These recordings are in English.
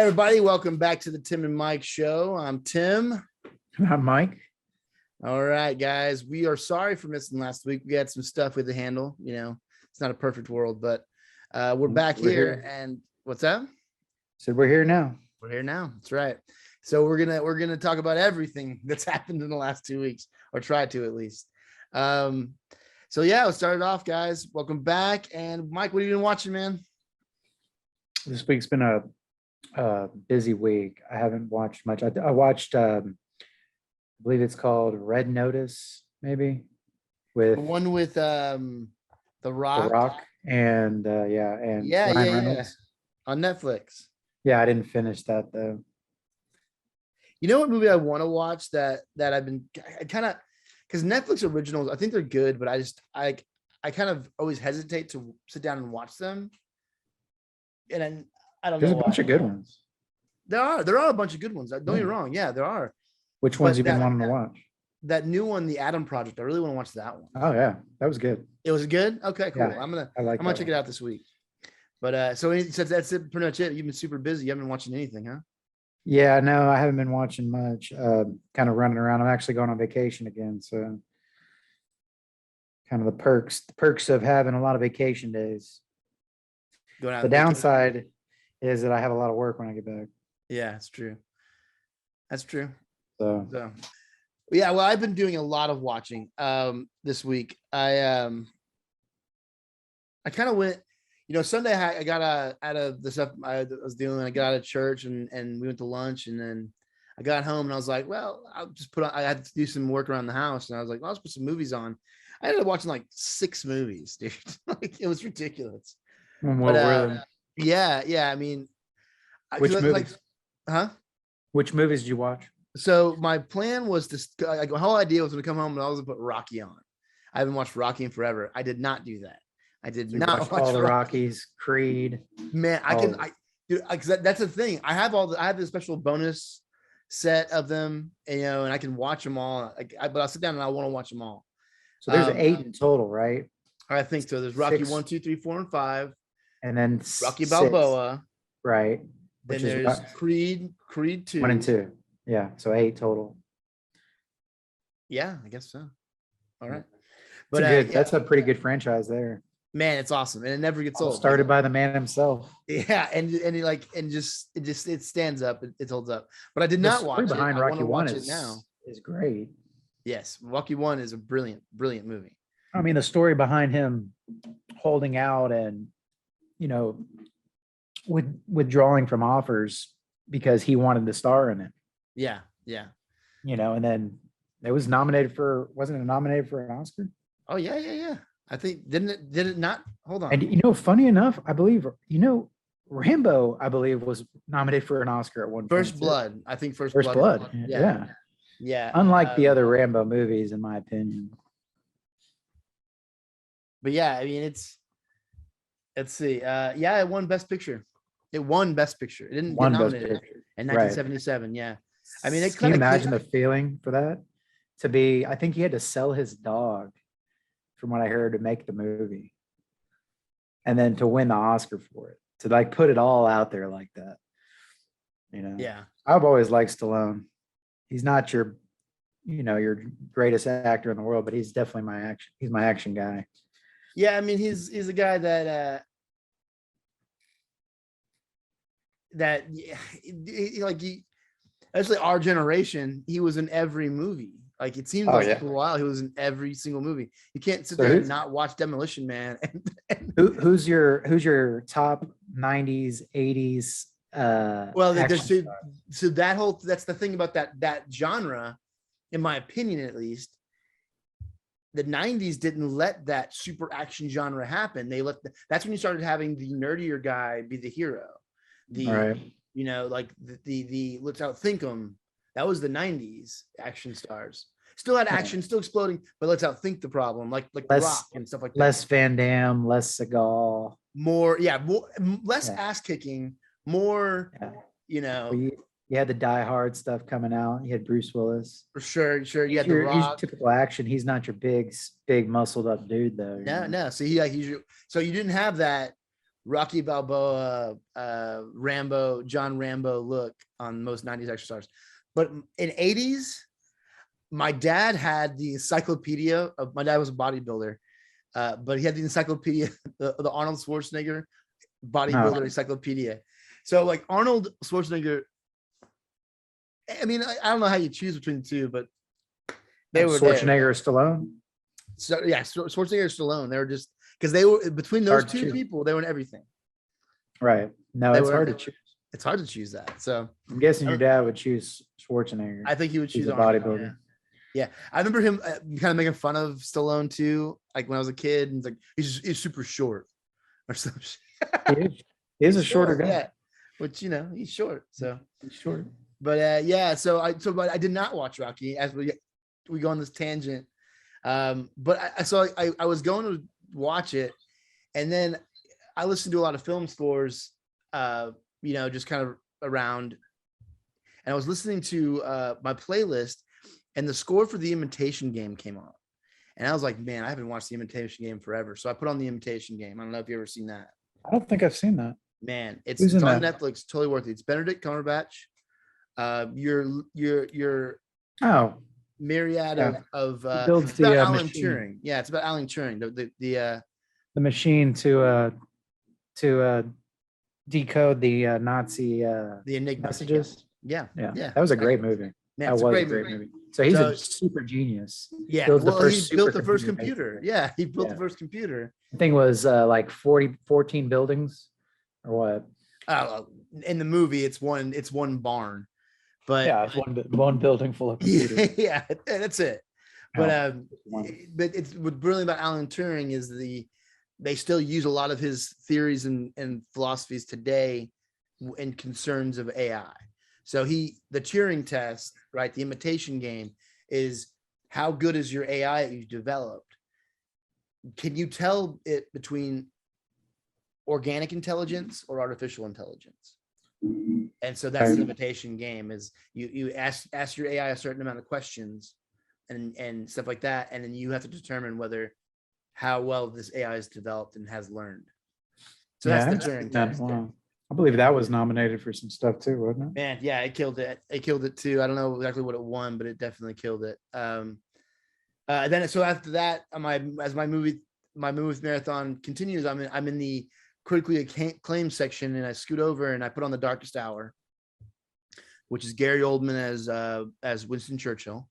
everybody, welcome back to the Tim and Mike show. I'm Tim. I'm Mike. All right, guys, we are sorry for missing last week. We had some stuff with the handle. It's not a perfect world, but we're back here. And what's that? So we're here now. We're here now. That's right. So we're gonna talk about everything that's happened in the last 2 weeks, or try to at least. So yeah, let's start it off, guys. Welcome back. And Mike, what have you been watching, man? This week's been a busy week. I haven't watched much. I watched, I believe it's called Red Notice, maybe, with The one with The Rock. The Rock and Ryan Reynolds. On Netflix. Yeah, I didn't finish that though. You know what movie I want to watch that I've been kind of, because Netflix originals, I think they're good, but I kind of always hesitate to sit down and watch them. And then I don't know. There's a bunch of good ones. There are a bunch of good ones. Don't get me wrong. Yeah, there are. Which ones you've been wanting to watch? That new one, The Adam Project. I really want to watch that one. Oh yeah, that was good. It was good. Okay, cool. Yeah, I'm gonna check it out this week. But so that's it, pretty much it. You've been super busy. You haven't been watching anything, huh? Yeah, no, I haven't been watching much. Kind of running around. I'm actually going on vacation again, so kind of the perks of having a lot of vacation days. Going out. The downside is that I have a lot of work when I get back. Yeah, it's true. That's true. So yeah, well, I've been doing a lot of watching this week. I kind of went, Sunday I got out of the stuff I was doing. I got out of church and we went to lunch, and then I got home and I was like, well, I'll just I had to do some work around the house, and I was like, well, I'll just put some movies on. I ended up watching like 6 movies, dude. Like, it was ridiculous. Yeah. I mean, which movies? Which movies did you watch? So my plan was my whole idea was to come home and I was going to put Rocky on. I haven't watched Rocky in forever. I did not do that. I did not watch all the Rockies, Creed. Man, that's the thing. I have the special bonus set of them, and I can watch them all. But I'll sit down and I want to watch them all. So there's 8 in total, right? I think so. There's Rocky 6. 1, 2, 3, 4, and 5, and then Rocky 6. Balboa, right? Then there's Creed 2, 1 and 2. Yeah, so 8 total. Yeah, I guess so. All right, but that's a pretty good franchise there. Man, it's awesome, and it never gets old. Started by the man himself. Yeah, and it stands up. It holds up. But I did not watch it. Behind Rocky 1 is great. Yes, Rocky 1 is a brilliant movie. I mean, the story behind him holding out and withdrawing from offers because he wanted to star in it. Yeah. And then it was nominated for. Wasn't it nominated for an Oscar? Oh yeah. I think did it not? Hold on. And funny enough, I believe Rambo, I believe, was nominated for an Oscar at one point. First Blood. I think First Blood. Yeah. Unlike the other Rambo movies, in my opinion. But yeah, I mean, let's see. It won Best Picture. It won Best Picture. It didn't get nominated in 1977. Right. Yeah. I mean, can you imagine the feeling for that? To be, I think he had to sell his dog, from what I heard, to make the movie, and then to win the Oscar for it, to put it all out there like that. Yeah. I've always liked Stallone. He's not your greatest actor in the world, but he's definitely he's my action guy. Yeah, I mean, he's a guy that especially our generation, he was in every movie. Like, it seemed for a while he was in every single movie. You can't sit there and not watch Demolition Man. Who's your top 90s, 80s? That's the thing about that genre, in my opinion, at least. The 90s didn't let that super action genre happen. That's when you started having the nerdier guy be the hero. The let's outthink them. That was the 90s action stars. Still had action, still exploding, but let's outthink the problem, like Rock and stuff like that. Less Van Damme, less Seagal. Less ass kicking, more, You had the Die Hard stuff coming out. You had Bruce Willis. For sure. You had The Rock. He's typical action. He's not your big muscled up dude, though. No. So you didn't have that Rocky Balboa, Rambo, John Rambo look on most 90s action stars. But in 80s, my dad had the encyclopedia of, my dad was a bodybuilder, but he had the encyclopedia, the Arnold Schwarzenegger bodybuilder encyclopedia. So like Arnold Schwarzenegger, I mean, I don't know how you choose between the two, but they were Schwarzenegger or Stallone. So yeah, Schwarzenegger or Stallone. They were just because they were between those two people, they were in everything. Right. No, it's hard to choose. It's hard to choose that. So I'm guessing your dad would choose Schwarzenegger. I think he would choose a bodybuilder. Yeah. I remember him kind of making fun of Stallone too, like when I was a kid, and like he's super short or something. He is a shorter guy. Yeah, which he's short. So he's short. But yeah, but I did not watch Rocky as we go on this tangent. But I was going to watch it, and then I listened to a lot of film scores, just kind of around, and I was listening to my playlist, and the score for The Imitation Game came on, and I was like, man, I haven't watched The Imitation Game forever. So I put on The Imitation Game. I don't know if you've ever seen that. I don't think I've seen that. Man, it's on Netflix. Totally worth it. It's Benedict Cumberbatch. Your myriad of it's about Alan Turing. Yeah, it's about Alan Turing. The machine to decode the Nazi the Enigma messages. Yeah. That was a great movie. Man, that was a great movie. So he's a super genius. Yeah, he built the first computer. Yeah, he built the first computer. I think it was like 14 buildings or what? In the movie, it's one barn. But yeah, it's one building full of computers. Yeah, that's it. But it's what's brilliant about Alan Turing is they still use a lot of his theories and philosophies today in concerns of AI. So the Turing test, right? The imitation game is how good is your AI that you've developed? Can you tell it between organic intelligence or artificial intelligence? And so that's the imitation game is you ask your AI a certain amount of questions and stuff like that. And then you have to determine how well this AI is developed and has learned. So that's the Turing test. Wow. I believe that was nominated for some stuff too, wasn't it? Man, yeah, it killed it. It killed it too. I don't know exactly what it won, but it definitely killed it. Then so after that, as my movie marathon continues, I'm in the critically acclaimed section, and I scoot over and I put on The Darkest Hour, which is Gary Oldman as Winston Churchill.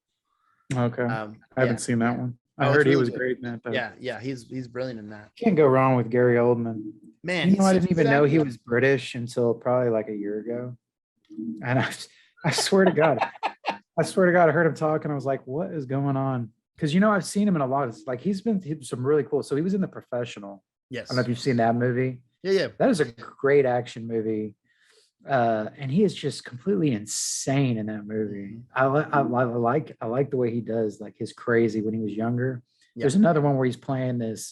Okay, I haven't seen that one. I heard he was great in that. Though. Yeah, he's brilliant in that. Can't go wrong with Gary Oldman. Man, I didn't even know he was British until probably like a year ago, and I swear to God, I heard him talk, and I was like, "What is going on?" Because I've seen him in a lot of he's been some really cool. So he was in The Professional. Yes, I don't know if you've seen that movie. Yeah, that is a great action movie, and he is just completely insane in that movie. I like the way he does like his crazy when he was younger. Yeah. There's another one where he's playing this.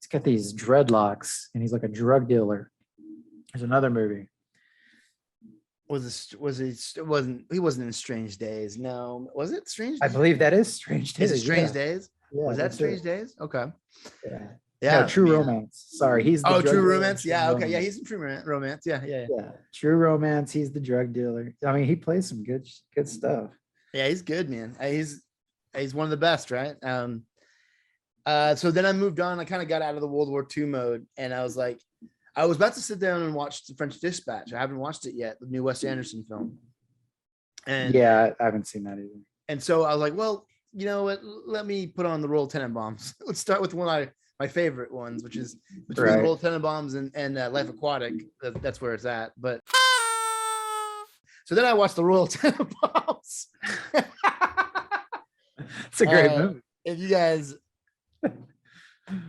He's got these dreadlocks and he's like a drug dealer. There's another movie. He wasn't in Strange Days? No, was it Strange Days? I believe that is Strange Days. Is it Strange Days? Yeah, was that Strange Days? Okay. Yeah. No, True Romance. Sorry, he's the True Romance. Yeah, okay. Yeah, he's in True Romance. Yeah. True Romance. He's the drug dealer. I mean, he plays some good stuff. Yeah, he's good, man. He's one of the best, right? So then I moved on. I kind of got out of the World War II mode, and I was like, I was about to sit down and watch The French Dispatch. I haven't watched it yet, the new Wes Anderson film. And yeah, I haven't seen that either. And so I was like, well, you know what? Let me put on the Royal Tenenbaums. Let's start with one of my favorite ones, which is between the Royal Tenenbaums and Life Aquatic. That's where it's at. But so then I watched the Royal Tenenbaums. It's a great movie. If you guys,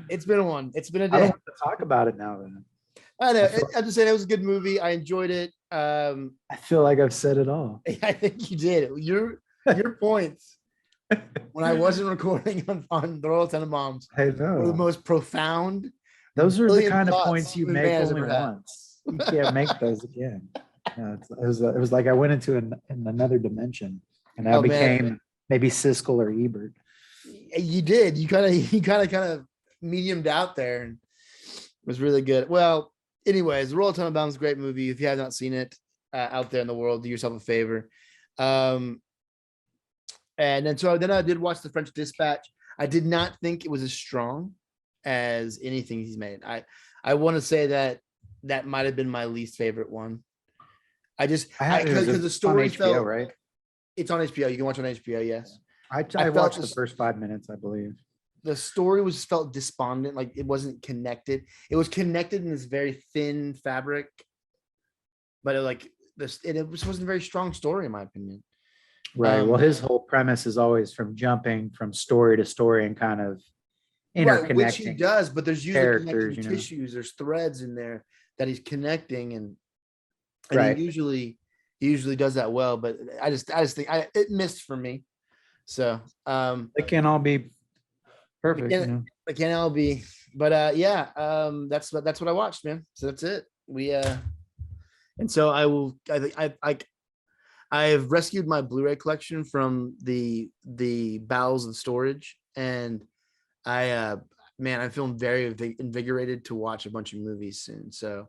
it's been one. It's been a day. I don't want to talk about it now. Then I know. I'm just saying it was a good movie. I enjoyed it. I feel like I've said it all. I think you did. Your points when I wasn't recording on the Royal Tenenbaums were the most profound. Those are the kind of points you make only once. You can't make those again. It was like I went into in another dimension, and I became maybe Siskel or Ebert. You did. You kind of mediumed out there, was really good. Well, anyways, The Royal Tenenbaums is a great movie. If you have not seen it out there in the world, do yourself a favor. Um, and then I did watch The French Dispatch. I did not think it was as strong as anything he's made. I want to say that might have been my least favorite one. Because the on story HBO, felt right? It's on HBO. You can watch it on HBO. Yes, I felt watched the this- first 5 minutes, I believe. the story was felt despondent, like it wasn't connected. It was connected in this very thin fabric, but it wasn't a very strong story in my opinion. Right. Well, Um, his whole premise is always from jumping from story to story and kind of Right, which he interconnecting. does, but there's usually characters, connecting you know. tissues, there's threads in there that he's connecting, and Right. he usually does that well, but I just think it missed for me. So They can't all be perfect. can't- You know? it can't all be, but that's what I watched, man. So that's it. And so I have rescued my Blu-ray collection from the bowels of storage, and I'm feeling very invigorated to watch a bunch of movies soon. So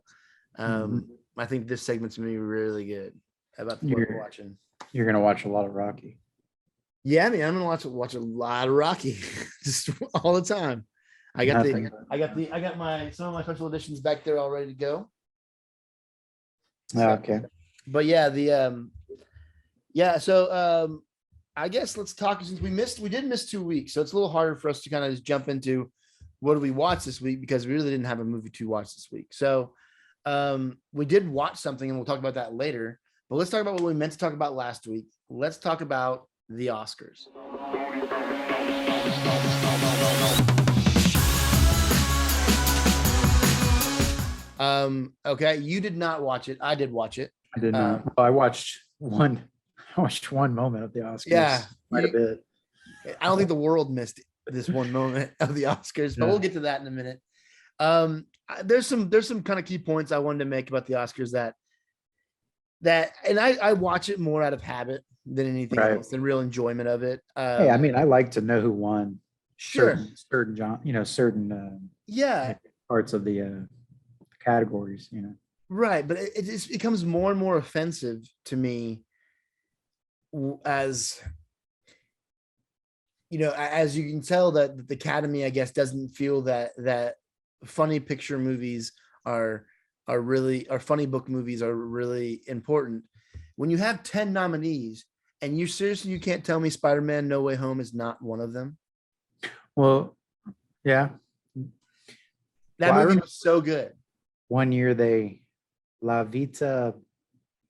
I think this segment's gonna be really good about what we're watching. You're gonna watch a lot of Rocky. Yeah, I mean, I'm gonna watch a lot of Rocky just all the time. I got some of my special editions back there all ready to go. So, Okay. but yeah, so I guess let's talk, since we did miss 2 weeks, so it's a little harder for us to kind of just jump into what did we watch this week, because we really didn't have a movie to watch this week. So we did watch something, and we'll talk about that later. But let's talk about what we meant to talk about last week. Let's talk about the Oscars. Okay, you did not watch it. I did watch it. I did not. I watched one. I watched one moment of the Oscars. Yeah, quite a bit. I don't think the world missed this one moment of the Oscars, but we'll get to that in a minute. There's some kind of key points I wanted to make about the Oscars and I watch it more out of habit than anything else, than real enjoyment of it. Hey, I mean, I like to know who won. Sure. Certain Yeah. parts of the categories, you know. Right, but it just becomes more and more offensive to me as you know, as you can tell that the Academy, I guess, doesn't feel that funny picture movies are funny book movies are really important. When you have 10 nominees and you can't tell me Spider-Man No Way Home is not one of them. Well, yeah. That movie was so good. One year they La Vita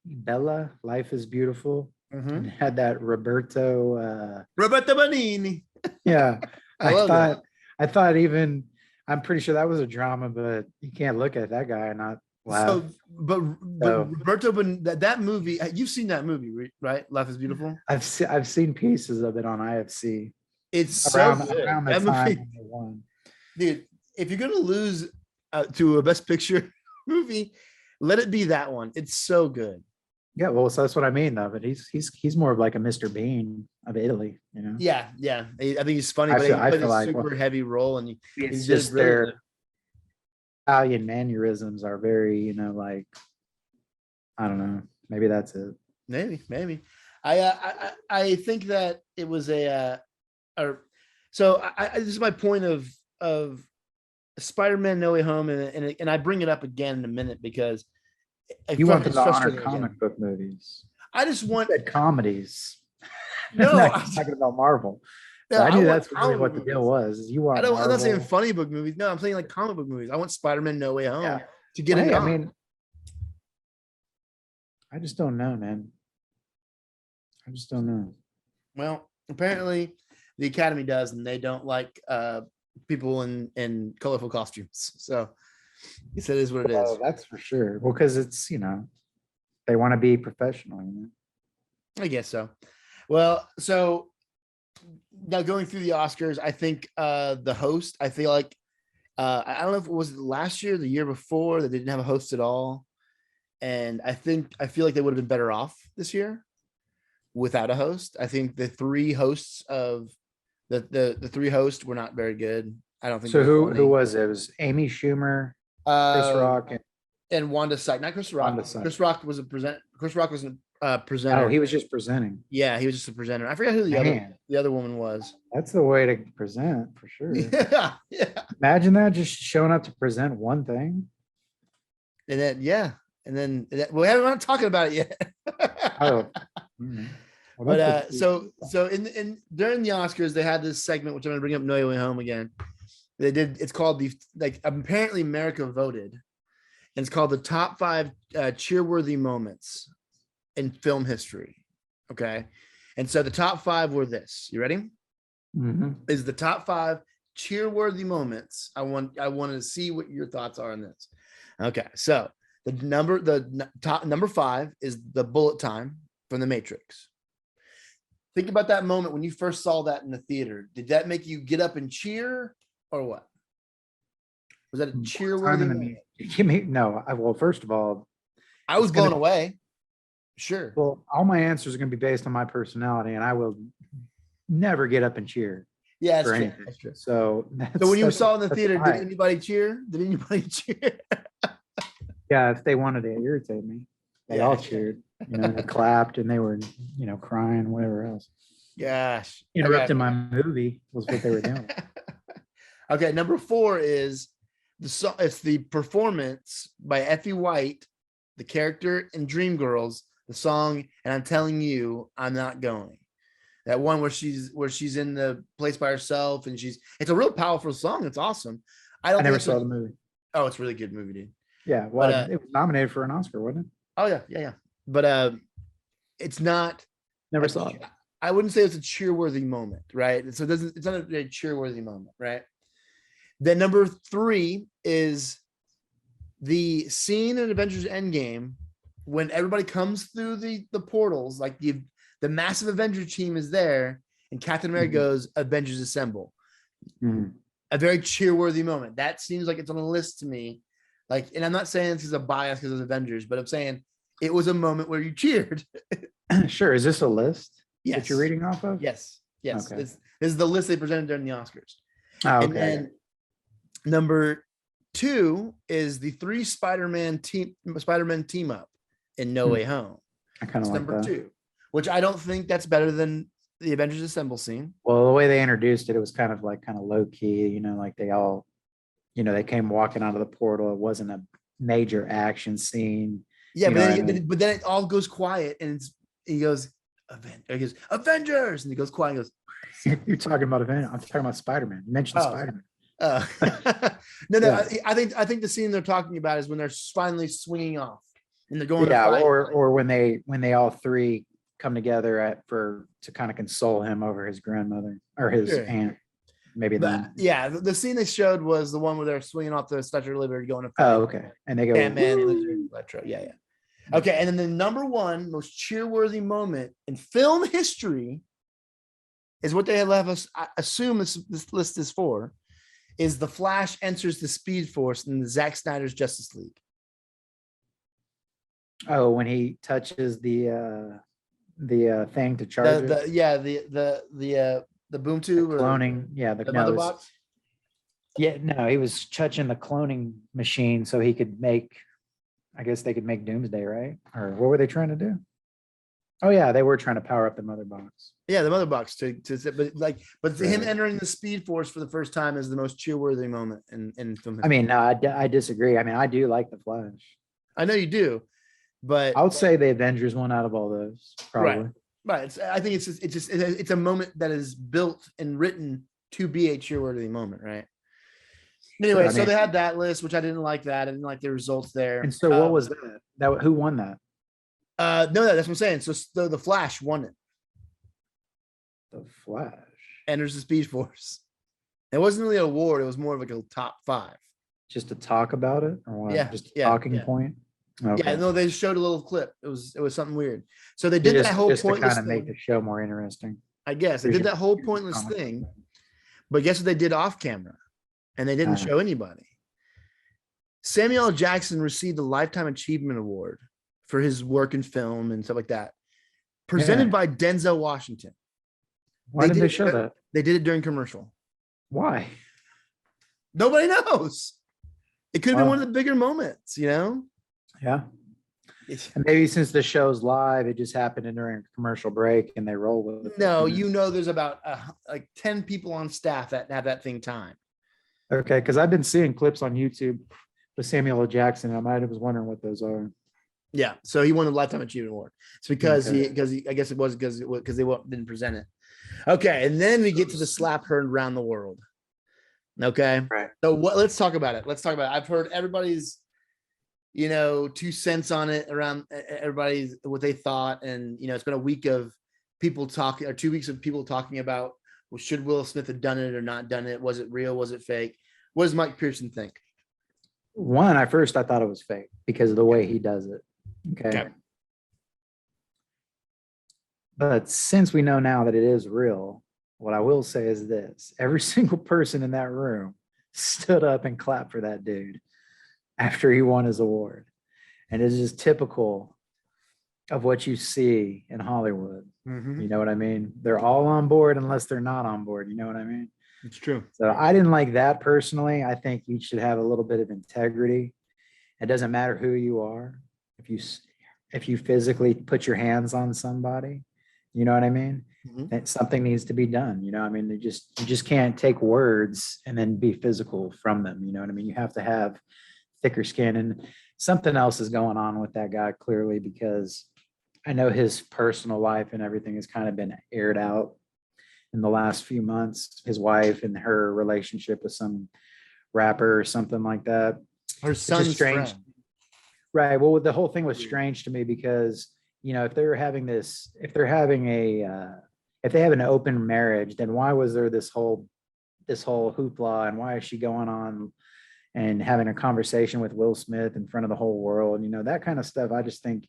Bella, Life is Beautiful, and had that Roberto Benigni. Yeah. I thought even, I'm pretty sure that was a drama, but you can't look at that guy and not laugh. So, but Roberto, that movie, you've seen that movie, right? Life is Beautiful. I've seen pieces of it on IFC. It's around so good. the That time movie, when they won. dude. If you're gonna lose to a Best Picture movie, let it be that one. It's so good. Yeah, well, so that's what I mean, though. But he's more of like a Mr. Bean of Italy, you know. Yeah. I think he's funny, I but feel- he I played feel a like, super heavy role, and It's he's just really their good. Italian mannerisms are very, you know, like, I don't know. Maybe that's it. Maybe. I think that it was this is my point of Spider-Man No Way Home, and I bring it up again in a minute because You want them it's to honor frustrating comic again. book movies. I just want You said comedies. No, I'm not talking about Marvel. no, So I knew want that's really comic what the book deal movies. was. Is you want I'm not saying Marvel. funny book movies. No, I'm saying like comic book movies. I want Spider-Man No Way Home Yeah. to get Well, it hey, on. I mean, I just don't know, man. I just don't know. Well, apparently the Academy does, and they don't like people in colorful costumes. So it is what it is. Oh, that's for sure. Well, because it's, you know, they want to be professional, you know. I guess so. Well, so now going through the Oscars, I think the host, I feel like I don't know if it was last year, or the year before, that they didn't have a host at all. And I feel like they would have been better off this year without a host. I think the three hosts of the three hosts were not very good. I don't think So they were who funny. was it? It was Amy Schumer, Chris Rock and Wanda Sykes, not Chris Rock. Wanda Sykes. Chris Rock was a present. Chris Rock was a Oh, presenter. he was just presenting. Yeah, he was just a presenter. I forgot who Man. the other woman was. That's the way to present for sure. Yeah, yeah. Imagine that, just showing up to present one thing. And then we're not talking about it yet. Oh, mm. Well, But that's so in during the Oscars, they had this segment which I'm gonna bring up No Way Home again. It's called the apparently America voted, and it's called the top 5 cheerworthy moments in film history. Okay. And so the top 5 were this. You ready? Mhm. Is the top 5 cheerworthy moments. I wanted to see what your thoughts are on this. Okay. So the top number 5 is the bullet time from The Matrix. Think about that moment when you first saw that in the theater. Did that make you get up and cheer or what? Was that a cheerworthy moment? Give me no. Well, first of all, I was blown away. Sure. well, all my answers are going to be based on my personality, and I will never get up and cheer. Yeah, that's for true. anything. That's true. So when you that's- saw it in the that's theater, fine. did anybody cheer? Did anybody cheer? Yeah, if they wanted to irritate me, they Yeah. all cheered. They clapped and they were, crying, whatever else. Gosh. Interrupting my movie was what they were doing. Okay, number 4 is it's the performance by Effie White, the character in Dreamgirls, the song, and I'm telling you, I'm not going. That one where she's in the place by herself and it's a real powerful song. It's awesome. I never saw the movie. Oh, it's a really good movie, dude. Yeah, well, But, it was nominated for an Oscar, wasn't it? Oh yeah. But it's not. Never saw it. I wouldn't say it's a cheerworthy moment, right? So it's not a very cheerworthy moment, right? Then number 3 is the scene in Avengers Endgame when everybody comes through the portals, like the massive Avengers team is there, and Captain America Mhm. goes, Avengers Assemble. Mhm. A very cheerworthy moment. That seems like it's on a list to me. Like, and I'm not saying this is a bias because it's Avengers, but I'm saying it was a moment where you cheered. Sure. Is this a list Yes. that you're reading off of? Yes. Okay. This is the list they presented during the Oscars. Oh, And okay. then number 2 is the 3 Spider-Man team up in No Way Home. I kind It's of like number that. 2, which I don't think that's better than the Avengers Assemble scene. Well, the way they introduced it, it was kind of low key, like they all, they came walking out of the portal. It wasn't a major action scene. Yeah, You but know then, what I mean? but then it all goes quiet, and he goes, Avengers, and he goes quiet. And goes, You're talking about Avengers. I'm talking about Spider-Man. You mentioned Oh. Spider-Man. no. Yeah. I think the scene they're talking about is when they're finally swinging off, and they're going. Yeah, to fight. or when they all 3 come together to kind of console him over his grandmother or his Sure. aunt. Maybe But, then. yeah, the scene they showed was the one where they're swinging off the Statue of Liberty, going to fight. Oh, okay. And they go, Batman, "Woo!" Lizard, Electro. Yeah. Okay, and then the number 1 most cheerworthy moment in film history is what they have us assume this list is for, is the Flash enters the Speed Force in the Zack Snyder's Justice League. Oh, when he touches the thing to charge it. The boom tube or Cloning. Yeah, the no, mother it was- box. Yeah, no, he was touching the cloning machine so he could make, I guess they could make Doomsday, right? Or what were they trying to do? Oh yeah, they were trying to power up the mother box. Yeah, the mother box but him Right. entering the Speed Force for the first time is the most cheerworthy moment in film history. I mean, no, I disagree. I mean, I do like the Flash. I know you do, but I would say the Avengers one out of all those, probably. right. I think it's a moment that is built and written to be a cheerworthy moment, right? Anyway, I so mean- they had that list, which I didn't like that. I didn't like the results there. And so, what was that? Who won that? No, that's what I'm saying. So the Flash won it. The Flash. Enters the Speed Force. It wasn't really an award. It was more of like a top 5. Just to talk about it, or what? Yeah, Just a yeah, talking yeah. point. Yeah, Okay. no, they showed a little clip. It was something weird. So they did that whole just to pointless kind of make thing. the show more interesting. I guess they Here's did your- that whole here's your pointless comic thing, book. but guess what they did off camera? And they didn't Uh-huh. show anybody. Samuel L. Jackson received the Lifetime Achievement Award for his work in film and stuff like that, presented Yeah. by Denzel Washington. Why They did did they it- show that? They did it during commercial. Why? Nobody knows. It could have been Well, one of the bigger moments, you know? yeah. And maybe since the show's live, it just happened during a commercial break and they roll with it. No, you know, there's about like 10 people on staff that have that thing timed. Okay, because I've been seeing clips on YouTube with Samuel L. Jackson. I was wondering what those are. Yeah, so he won the Lifetime Achievement Award. It's because Okay. he I guess it was because they didn't present it. Okay, and then we get to the slap heard around the world. Okay, Right. so let's talk about it. Let's talk about it. I've heard everybody's, 2 cents on it around everybody's what they thought, and it's been a week of people talking, or 2 weeks of people talking about, well, should Will Smith have done it or not done it? Was it real? Was it fake? What does Mike Pearson think? One, I thought it was fake because of the way he does it. Okay. But since we know now that it is real, what I will say is this: every single person in that room stood up and clapped for that dude after he won his award. And it's just typical of what you see in Hollywood. You know what I mean? They're all on board unless they're not on board. You know what I mean? It's true. So I didn't like that personally. I think you should have a little bit of integrity. It doesn't matter who you are. If you physically put your hands on somebody, you know what I mean? That something needs to be done. I mean, you just can't take words and then be physical from them. You know what I mean? You have to have thicker skin, and something else is going on with that guy clearly, because I know his personal life and everything has kind of been aired out in the last few months. His wife and her relationship with some rapper or something like that. Her son's strange. friend. Right. Well, the whole thing was strange to me because, if they have an open marriage, then why was there this whole hoopla, and why is she going on and having a conversation with Will Smith in front of the whole world? That kind of stuff. I just think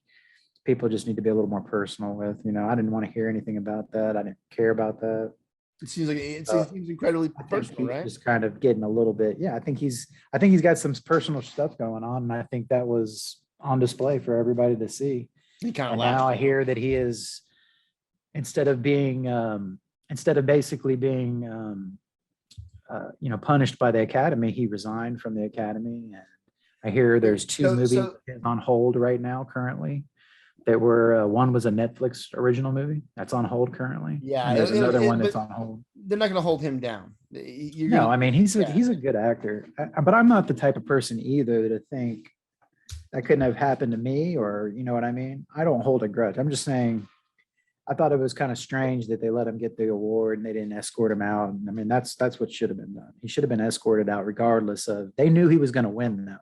people just need to be a little more personal with. I didn't want to hear anything about that. I didn't care about that. It seems like it seems incredibly personal, right? Just kind of getting a little bit. Yeah, I think he's got some personal stuff going on, and I think that was on display for everybody to see. He kind of And laughed. now I hear that he is, instead of basically being punished by the Academy, he resigned from the Academy. And I hear there's two movies on hold right now currently. That were one was a Netflix original movie that's on hold currently. Yeah, and there's another one that's on hold. They're not going to hold him down. I mean, he's a good actor, but I'm not the type of person either to think that couldn't have happened to me, or you know what I mean. I don't hold a grudge. I'm just saying, I thought it was kind of strange that they let him get the award and they didn't escort him out. I mean, that's what should have been done. He should have been escorted out regardless of. They knew he was going to win though.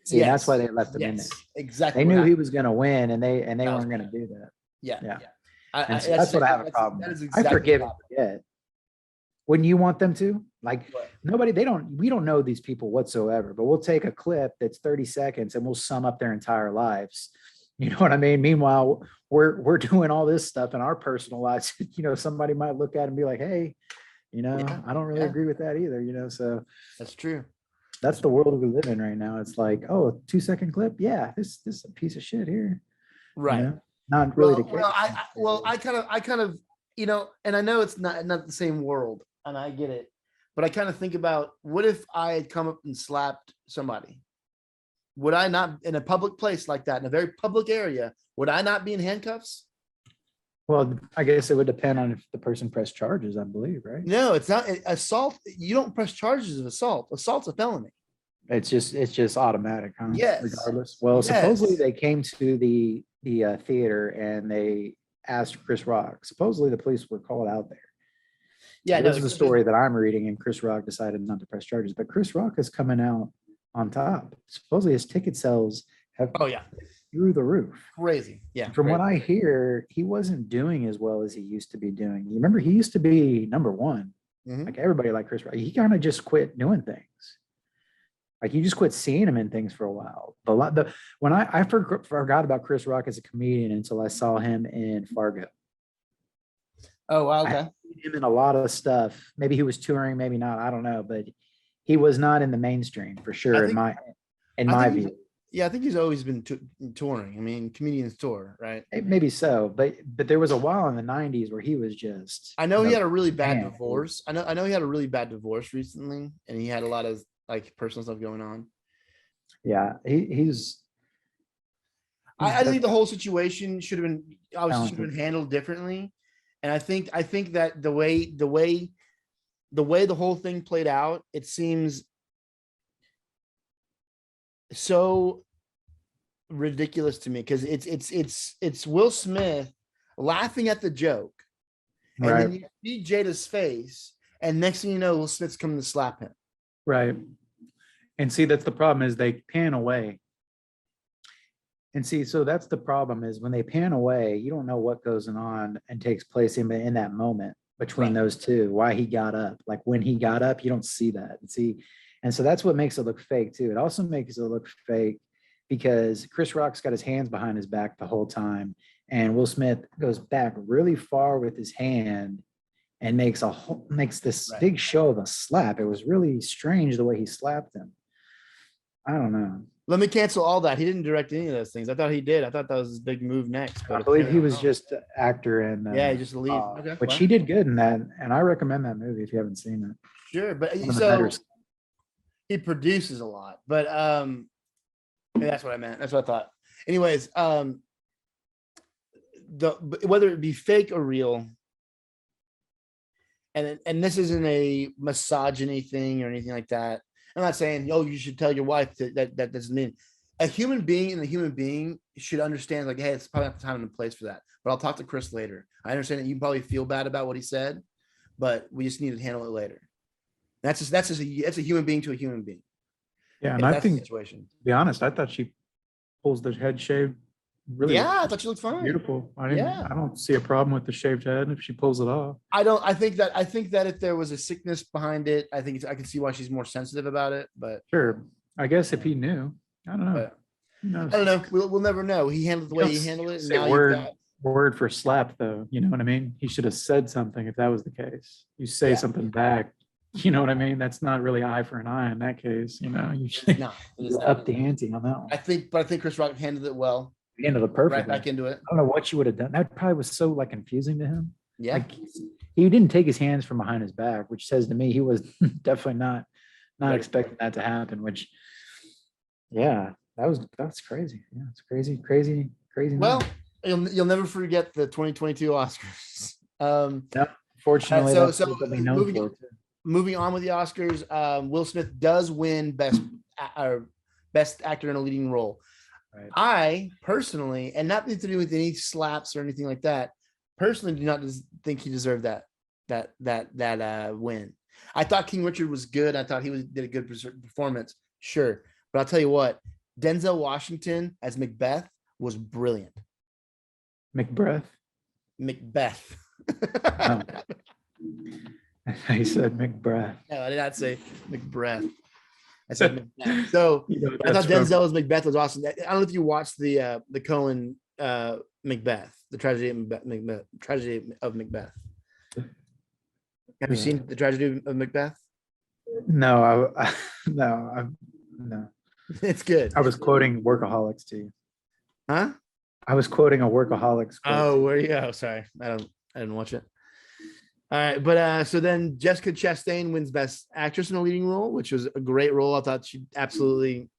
See, that's why they left him in there. Exactly. They knew he was going to win, and they weren't going to do that. Yeah. That's what I have a problem with. I forgive and forget. Wouldn't you want them to? Like we don't know these people whatsoever, but we'll take a clip that's 30 seconds and we'll sum up their entire lives. You know what I mean? Meanwhile, we're doing all this stuff in our personal lives. Somebody might look at it and be like, hey, I don't really agree with that either, so that's true. That's the world we live in right now. It's like, oh, a 2-second clip. Yeah, this is a piece of shit here. Right. Not really the case. I kind of, and I know it's not the same world, and I get it, but I kind of think about, what if I had come up and slapped somebody? Would I not, in a public place like that, in a very public area, would I not be in handcuffs? Well, I guess it would depend on if the person pressed charges, I believe, right? No, it's not assault. You don't press charges of assault. Assault's a felony. It's just automatic, huh? Yes. Regardless. Well, supposedly they came to the theater and they asked Chris Rock. Supposedly the police were called out there. Yeah, this is the story that I'm reading, and Chris Rock decided not to press charges. But Chris Rock is coming out on top. Supposedly his ticket sales have through the roof. Crazy. Yeah. From what I hear, he wasn't doing as well as he used to be doing. You remember, he used to be number one. Like everybody liked Chris Rock. He kind of just quit doing things. Like you just quit seeing him in things for a while. When I forgot about Chris Rock as a comedian until I saw him in Fargo. Oh, wow. Okay. Him in a lot of stuff. Maybe he was touring, maybe not. I don't know, but he was not in the mainstream for sure. In my view. Yeah, I think he's always been touring. I mean, comedians tour, right? Maybe so, but there was a while in the 90s where he was just. I know he had a really bad divorce. I know he had a really bad divorce recently, and he had a lot of like personal stuff going on. Yeah, he's I think the whole situation should have been obviously should have talented. been handled differently. And I think that the way the whole thing played out, it seems so ridiculous to me because it's Will Smith laughing at the joke, and Right, then you see Jada's face, and next thing you know, Will Smith's coming to slap him. right. And see, that's the problem is they pan away. And see, so that's the problem is when they pan away, you don't know what goes on and takes place in that moment between Right. those two, why he got up. Like when he got up, you don't see that. And see, and so that's what makes it look fake too. It also makes it look fake because Chris Rock's got his hands behind his back the whole time. And Will Smith goes back really far with his hand and makes this Right. big show of a slap. It was really strange the way he slapped him. I don't know. Let me cancel all that. He didn't direct any of those things. I thought he did. I thought that was his big move next. I But believe he apparently was not. just an actor in Yeah, he just leave. Okay, which well, he did good in that, and I recommend that movie if you haven't seen it. sure. But One of the so better. he produces a lot. But yeah, that's what I meant. That's what I thought. Anyways, whether it be fake or real, and this isn't a misogyny thing or anything like that. I'm not saying, oh, you should tell your wife that doesn't mean a human being and a human being should understand, like, hey, it's probably not the time and the place for that. But I'll talk to Chris later. I understand that you probably feel bad about what he said, but we just need to handle it later. That's a human being to a human being. Yeah, and If I that's the think, to situation. be honest, I thought she pulls the head shave really Yeah, I thought you looked fine. beautiful. Yeah. I don't see a problem with the shaved head if she pulls it off. I think that if there was a sickness behind it, I can see why she's more sensitive about it. But Sure, I guess if he knew, I don't know. but Who knows? I don't know. We'll never know. He handled it the You way don't he handled it, and say now you've got word for slap though. You know what I mean? He should have said something if that was the case. You say Yeah. something back. You know what I mean? That's not really eye for an eye in that case. You know, you should no. It is up not. the ante on that one. But I think Chris Rock handled it well. He handled it Right perfectly. back into it. I don't know what you would have done. That probably was so like confusing to him. Yeah. Like he didn't take his hands from behind his back, which says to me he was definitely not Right. expecting that to happen. Which, yeah, that's crazy. Yeah, it's crazy. Well, number. you'll never forget the 2022 Oscars. No, fortunately, so- that's so what we know moving- for. Too. Moving on with the Oscars, Will Smith does win best actor in a leading role. Right. I personally, and nothing to do with any slaps or anything like that, personally do not think he deserved that win. I thought King Richard was good. I thought did a good performance. Sure. But I'll tell you what, Denzel Washington as Macbeth was brilliant. Macbeth. Macbeth. Oh. He said Macbeth. No, I did not say Macbeth. I said Macbeth. So I thought Denzel as Macbeth was awesome. I don't know if you watched the Coen Macbeth, the tragedy of Macbeth. Have you seen the tragedy of Macbeth? No, no. It's good. I was quoting Workaholics to you. Huh? I was quoting a Workaholics quote. Oh, where you go? Sorry, I didn't watch it. All right, but so then Jessica Chastain wins Best Actress in a Leading Role, which was a great role. I thought she absolutely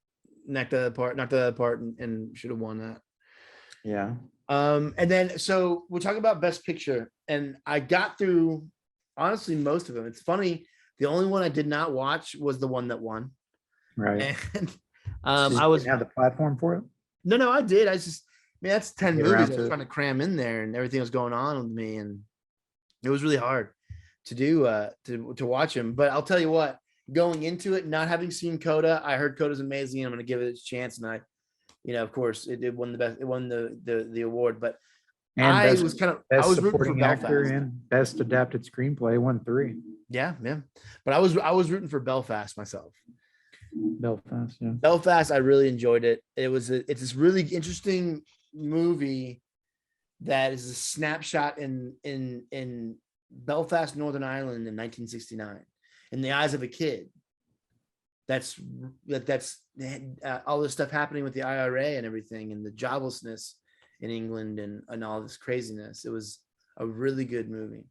knocked that apart, and should have won that. Yeah. And then so we're talking about Best Picture, and I got through honestly most of them. It's funny, the only one I did not watch was the one that won. Right. And I was have the platform for it. No, I did. I just, I mean, that's 10 Get movies around I to was it. trying to cram in there, and everything was going on with me, and it was really hard to do to watch him. But I'll tell you what, going into it, not having seen Coda, I heard Coda's amazing. And I'm going to give it its chance, and of course, it won the best. It won the award, but And I best, was kind of best I was rooting for supporting actor Belfast. and best adapted screenplay won 3. Yeah, but I was rooting for Belfast myself. Belfast, yeah. Belfast, I really enjoyed it. It's this really interesting movie that is a snapshot in Belfast, Northern Ireland in 1969, in the eyes of a kid. That's all this stuff happening with the IRA and everything, and the joblessness in England and all this craziness. It was a really good movie.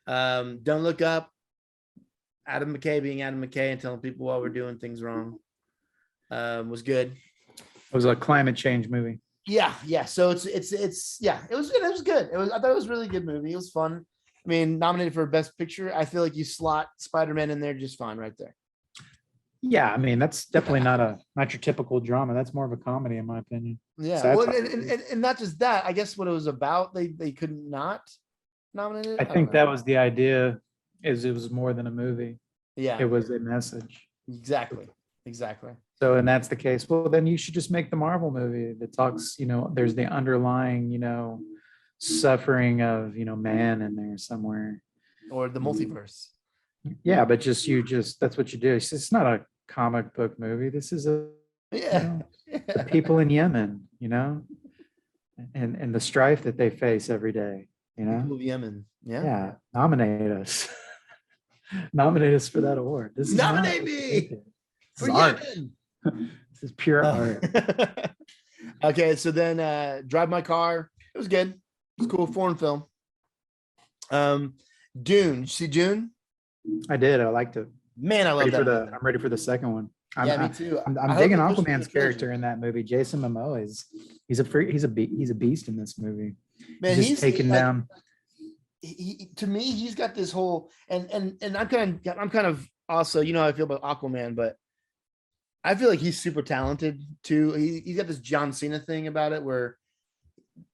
Don't Look Up. Adam McKay being Adam McKay and telling people while we're doing things wrong. Was good. It was a climate change movie. Yeah. So it's yeah, it was good. I thought it was a really good movie. It was fun. I mean, nominated for Best Picture. I feel like you slot Spider-Man in there just fine right there. Yeah, I mean that's definitely not your typical drama. That's more of a comedy, in my opinion. Yeah. Satire. Well, and not just that. I guess what it was about, they couldn't not nominate it. I don't think know. that was the idea. Is it was more than a movie. Yeah. It was a message. Exactly. So, and that's the case. Well, then you should just make the Marvel movie that talks, there's the underlying, suffering of, man in there somewhere. Or the multiverse. Yeah, but that's what you do. It's not a comic book movie. This is Yeah. the people in Yemen, and the strife that they face every day, People of Yemen. Yeah. Yeah, nominate us. Nominate us for that award. This is Nominate not- me This for is art. Yemen. This is pure art. Okay, so then Drive My Car. It was good. It's cool. Foreign film. Dune. You see Dune? I did. I liked it. Man, I love Ready that. for the. I'm ready for the second one. Yeah, me too. I'm I hope digging they push it to Aquaman's the trilogy. character in that movie. Jason Momoa he's a beast in this movie. Man, he's just taken like, down. To me, he's got this whole and I'm kind of also, how I feel about Aquaman, but I feel like he's super talented too. He's got this John Cena thing about it where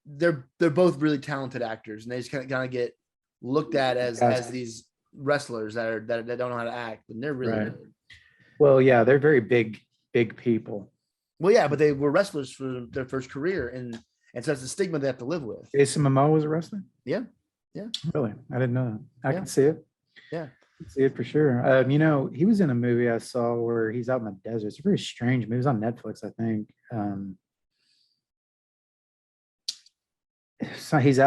they're both really talented actors, and they just kind of get looked at as these wrestlers that don't know how to act, and they're really Right. good. Well, yeah, they're very big people. Well, yeah, but they were wrestlers for their first career, and so it's a stigma they have to live with. Jason Momoa was a wrestler. Yeah. Really, I didn't know that. I Yeah. can see it. Yeah. I can see it for sure. He was in a movie I saw where he's out in the desert. It's a very strange movie. It was on Netflix, I think. So he's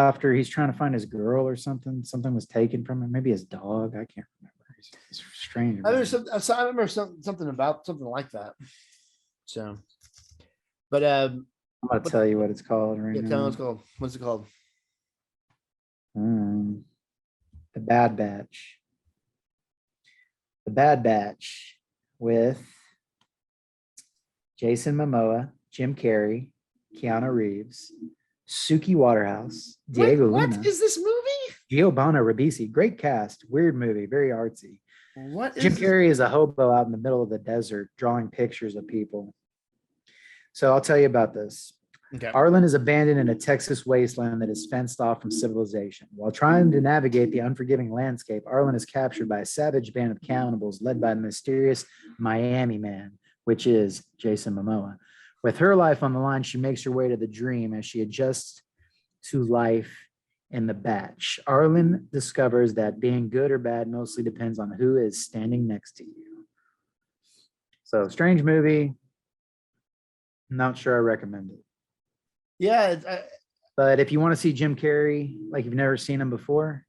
trying to find his girl or something. Something was taken from him. Maybe his dog. I can't remember. It's strange. I remember something about something like that. So, but I'm gonna tell you what it's called right yeah, tell me now. what it's called. What's it called? The Bad Batch. The Bad Batch with Jason Momoa, Jim Carrey, Keanu Reeves, Suki Waterhouse, Diego What Luna, is this movie? Giovanna Ribisi. Great cast, weird movie, very artsy. What is Jim this? Carrey is a hobo out in the middle of the desert drawing pictures of people. So I'll tell you about this. Okay. Arlen is abandoned in a Texas wasteland that is fenced off from civilization. While trying to navigate the unforgiving landscape, Arlen is captured by a savage band of cannibals led by the mysterious Miami Man, which is Jason Momoa. With her life on the line, she makes her way to the dream as she adjusts to life in the batch. Arlen discovers that being good or bad mostly depends on who is standing next to you. So, strange movie. Not sure I recommend it. Yeah. But if you want to see Jim Carrey, like you've never seen him before,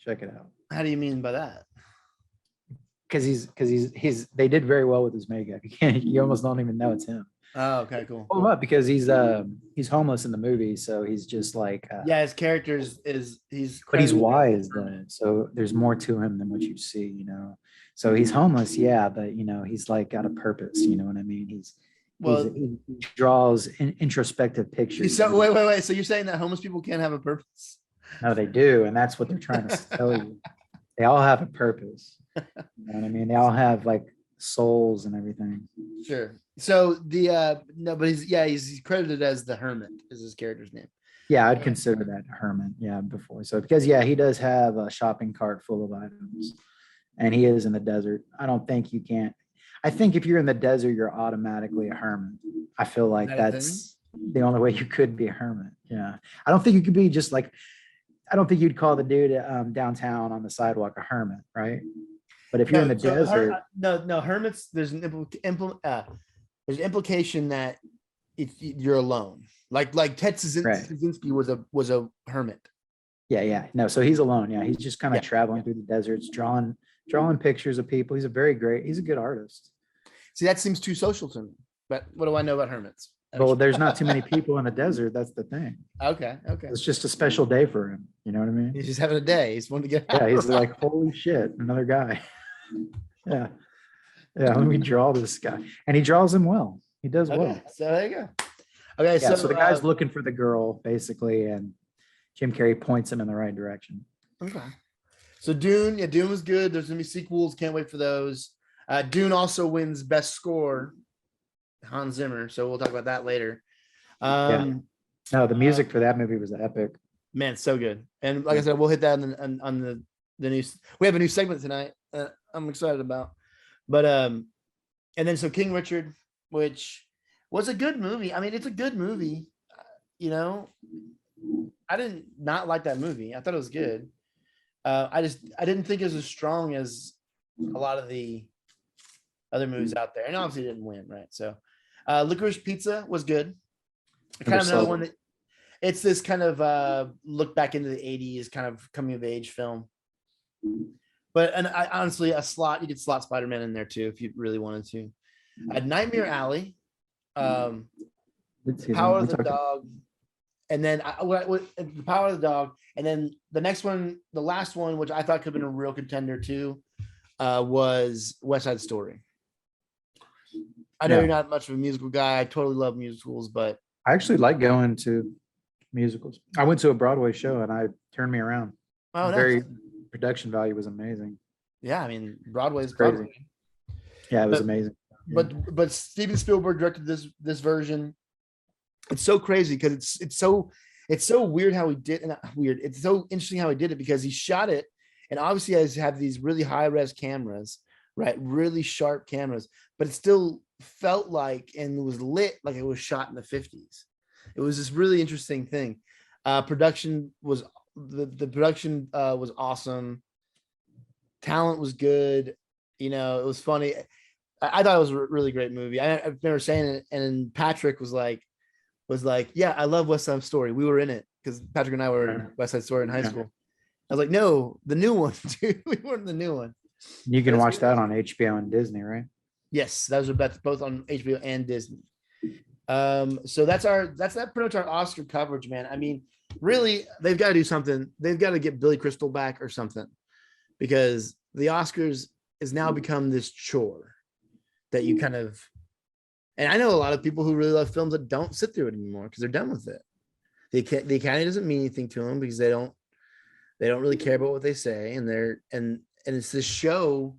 check it out. How do you mean by that? Because they did very well with his makeup. You almost don't even know it's him. Oh, okay, cool. Pull him up because he's homeless in the movie, so he's just like Yeah, his character is he's but he's credited- wise then, so there's more to him than what you see. So he's homeless, yeah, but he's like got a purpose. You know what I mean? He draws introspective pictures. So wait. So you're saying that homeless people can't have a purpose? No, they do, and that's what they're trying to tell you. They all have a purpose. You know what I mean? They all have like souls and everything. Sure. So no, but he's credited as the Hermit is his character's name. Yeah, I'd consider that hermit. Yeah, before. So because he does have a shopping cart full of items, and he is in the desert. I don't think you can't. I think if you're in the desert, you're automatically a hermit. I feel like Is that a that's the only way you could be a hermit. Yeah, I don't think you could be just like. I don't think you'd call the dude downtown on the sidewalk a hermit, right? But if you're in the desert, hermits. There's an implication that you're alone. Like Ted Kaczynski was a hermit. yeah, no. So he's alone. Yeah, he's just kind of traveling through the deserts, drawing pictures of people. He's a good artist. See, that seems too social to me. But what do I know about hermits? Well, there's not too many people in the desert. That's the thing. Okay. It's just a special day for him. You know what I mean? He's just having a day. He's wanting to get out. Yeah, he's like, holy shit, another guy. Yeah. Yeah, let me draw this guy. And he draws him well. He does well. Okay, so there you go. Okay, Yeah, so, so the guy's looking for the girl, basically, and Jim Carrey points him in the right direction. okay. So Dune, yeah, Dune was good. There's gonna be sequels. Can't wait for those. Dune also wins best score, Hans Zimmer. So we'll talk about that later. No, the music for that movie was epic. Man, so good. And like I said, we'll hit that on the news. We have a new segment tonight. I'm excited about. But and then so King Richard, which was a good movie. I mean, it's a good movie. You know, I didn't not like that movie. I thought it was good. I didn't think it was as strong as a lot of the other movies out there. And obviously it didn't win, right? So Licorice Pizza was good. Kind of another one that it's this kind of look back into the 80s kind of coming of age film. But honestly, you could slot Spider-Man in there too if you really wanted to. Nightmare Alley, Power of the Dog, and then the Power of the Dog, and then the next one, the last one, which I thought could have been a real contender too, was West Side Story. I know you're not much of a musical guy. I totally love musicals, but I actually like going to musicals. I went to a Broadway show and I turned me around. Oh, nice. Production value was amazing. Yeah, I mean Broadway's crazy. Broadway. Yeah, it was amazing. But Steven Spielberg directed this version. It's so crazy because it's so weird how he did, and weird. It's so interesting how he did it because he shot it, and obviously has have these really high res cameras, right? Really sharp cameras, but it still felt like and was lit like it was shot in the 50s. It was this really interesting thing. Production was the production was awesome. Talent was good. You know, it was funny. I thought it was a really great movie. I remember saying it, and Patrick was like, yeah, I love West Side Story. We were in it because Patrick and I were in West Side Story in high school. I was like, no, the new one, dude. We weren't the new one. You can watch that on HBO and Disney, right? Yes, those are both on HBO and Disney. So that's that pretty much our Oscar coverage, man. I mean, really, they've got to do something. They've got to get Billy Crystal back or something, because the Oscars has now become this chore that you kind of, and I know a lot of people who really love films that don't sit through it anymore because they're done with it. The Academy doesn't mean anything to them because they don't really care about what they say, and it's this show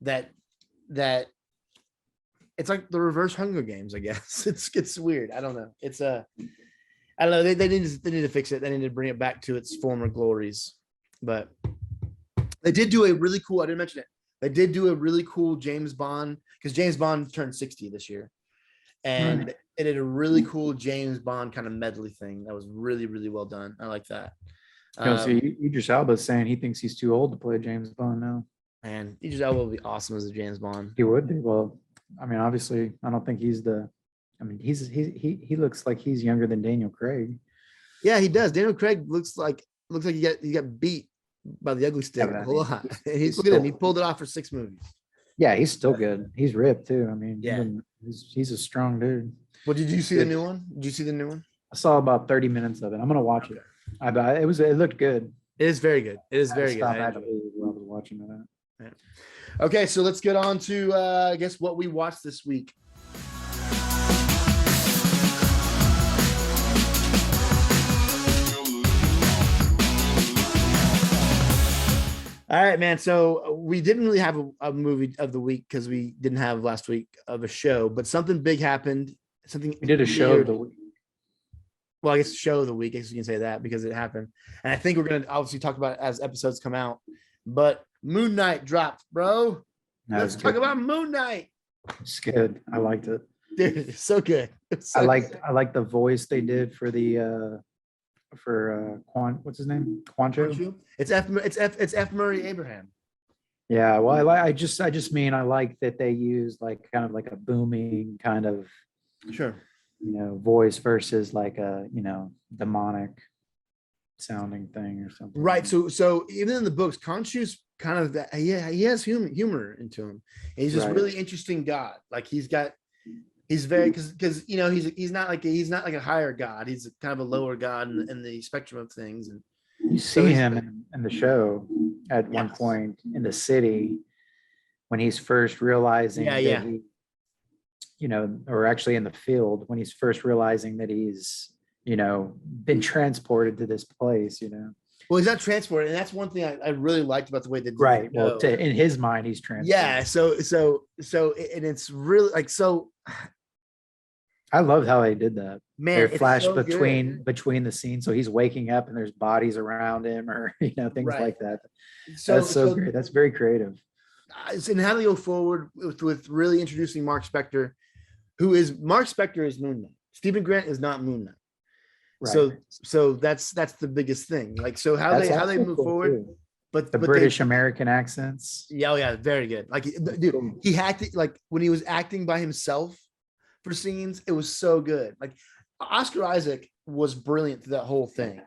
that it's like the reverse Hunger Games, I guess. It's weird. I don't know. I don't know. They need to fix it. They need to bring it back to its former glories. But they did do a really cool. I didn't mention it. They did do a really cool James Bond, because James Bond turned 60 this year, and it did a really cool James Bond kind of medley thing that was really, really well done. I like that. So Idris Elba is saying he thinks he's too old to play James Bond now. And Idris Elba would be awesome as a James Bond. He would be. Well, I mean, obviously, I don't think he's the. I mean, he looks like he's younger than Daniel Craig. Yeah, he does. Daniel Craig looks like he got beat by the ugly stick a whole lot. And look at him. He pulled it off for 6 movies. Yeah, he's still good. He's ripped too. I mean, yeah, he's a strong dude. Well, did you see the new one? Did you see the new one? I saw about 30 minutes of it. I'm gonna watch it. It looked good. It is very good. It is very good. I was watching that. Yeah. Okay, so let's get on to I guess what we watched this week. All right, man. So we didn't really have a movie of the week because we didn't have last week of a show, but something big happened. Something we did a show of the week. Well, I guess show of the week. I guess you can say that because it happened. And I think we're going to obviously talk about it as episodes come out. But Moon Knight dropped, bro. Let's talk about Moon Knight. It's good. I liked it. Dude, it's so good. I like the voice they did for the what's his name? Quancho. It's F. Murray Abraham. Yeah, well, I just mean I like that they used like kind of like a booming kind of voice versus like a demonic sounding thing or something. Right. So even in the books, Khonshu's kind of that. Yeah, he has humor into him. And he's this really interesting god. Like he's very because he's not like a higher god. He's kind of a lower god in the spectrum of things. And you see him in the show at one point in the city when he's first realizing Yeah, that yeah. he, or actually in the field, when he's first realizing that he's, been transported to this place. Well, he's not transported, and that's one thing I really liked about the way they did the Right. Well, show. in his mind, he's Yeah, transported. and it's really like so. I love how they did that. They Man, it's flash so good. between the scenes, so he's waking up and there's bodies around him, or things Right. like that. So That's so so great. That's very creative. and how do they go forward with really introducing Mark Spector, who is Mark Spector is Moon Knight. Stephen Grant is not Moon Knight. Right. So that's the biggest thing. Like so That's how they also move cool forward, too. but The they British American accents. yeah, oh yeah, very good. Like dude, Cool. he acted like when he was acting by himself for scenes, it was so good. Like Oscar Isaac was brilliant through that whole thing.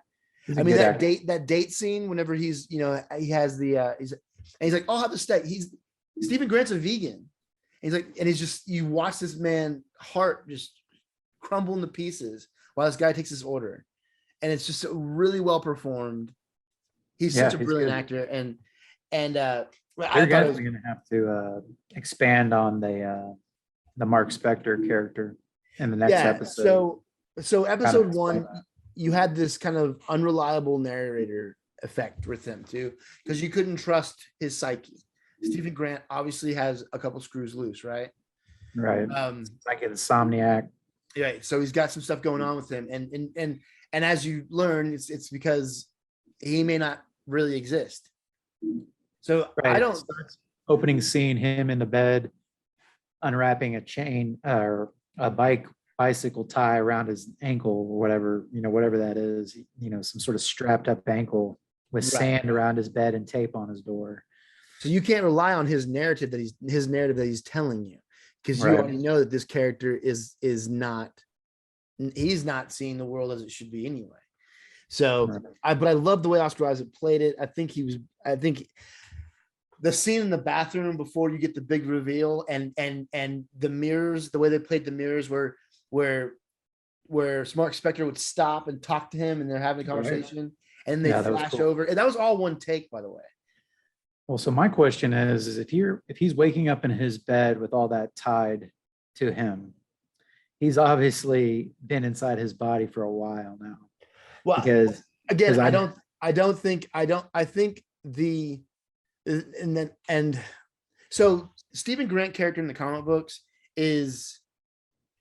He's I a mean good actor. that date scene whenever he's he has the he's like, I'll have the steak. He's Stephen Grant's a vegan. He's like, and he's just you watch this man heart just crumble into pieces while this guy takes his order, and it's just really well performed. He's Yeah, such a he's brilliant good. actor, and I They're thought it was definitely going to have to expand on the Mark Spector character in the next yeah. episode. So Kind of episode explain one, you had this kind of unreliable narrator effect with him too, because you couldn't trust his psyche. Stephen Grant obviously has a couple screws loose, right? that. Right. Like Insomniac. Right. So he's got some stuff going on with him, and as you learn, it's because he may not really exist. So I Right. don't. Opening scene, him in the bed, unwrapping a chain or a bicycle tie around his ankle or whatever, whatever that is, some sort of strapped up ankle with Right. sand around his bed and tape on his door. So you can't rely on his narrative that he's telling you, because you Right. already know that this character is not he's not seeing the world as it should be anyway. So Right. but I love the way Oscar Isaac played it. I think the scene in the bathroom before you get the big reveal and the mirrors, the way they played the mirrors where Mark Spector would stop and talk to him and they're having a Right. conversation and they Yeah, that was flash cool. over. And that was all one take, by the way. Well, so my question is if he's waking up in his bed with all that tied to him, he's obviously been inside his body for a while now. Well, Because again, I think so Stephen Grant character in the comic books is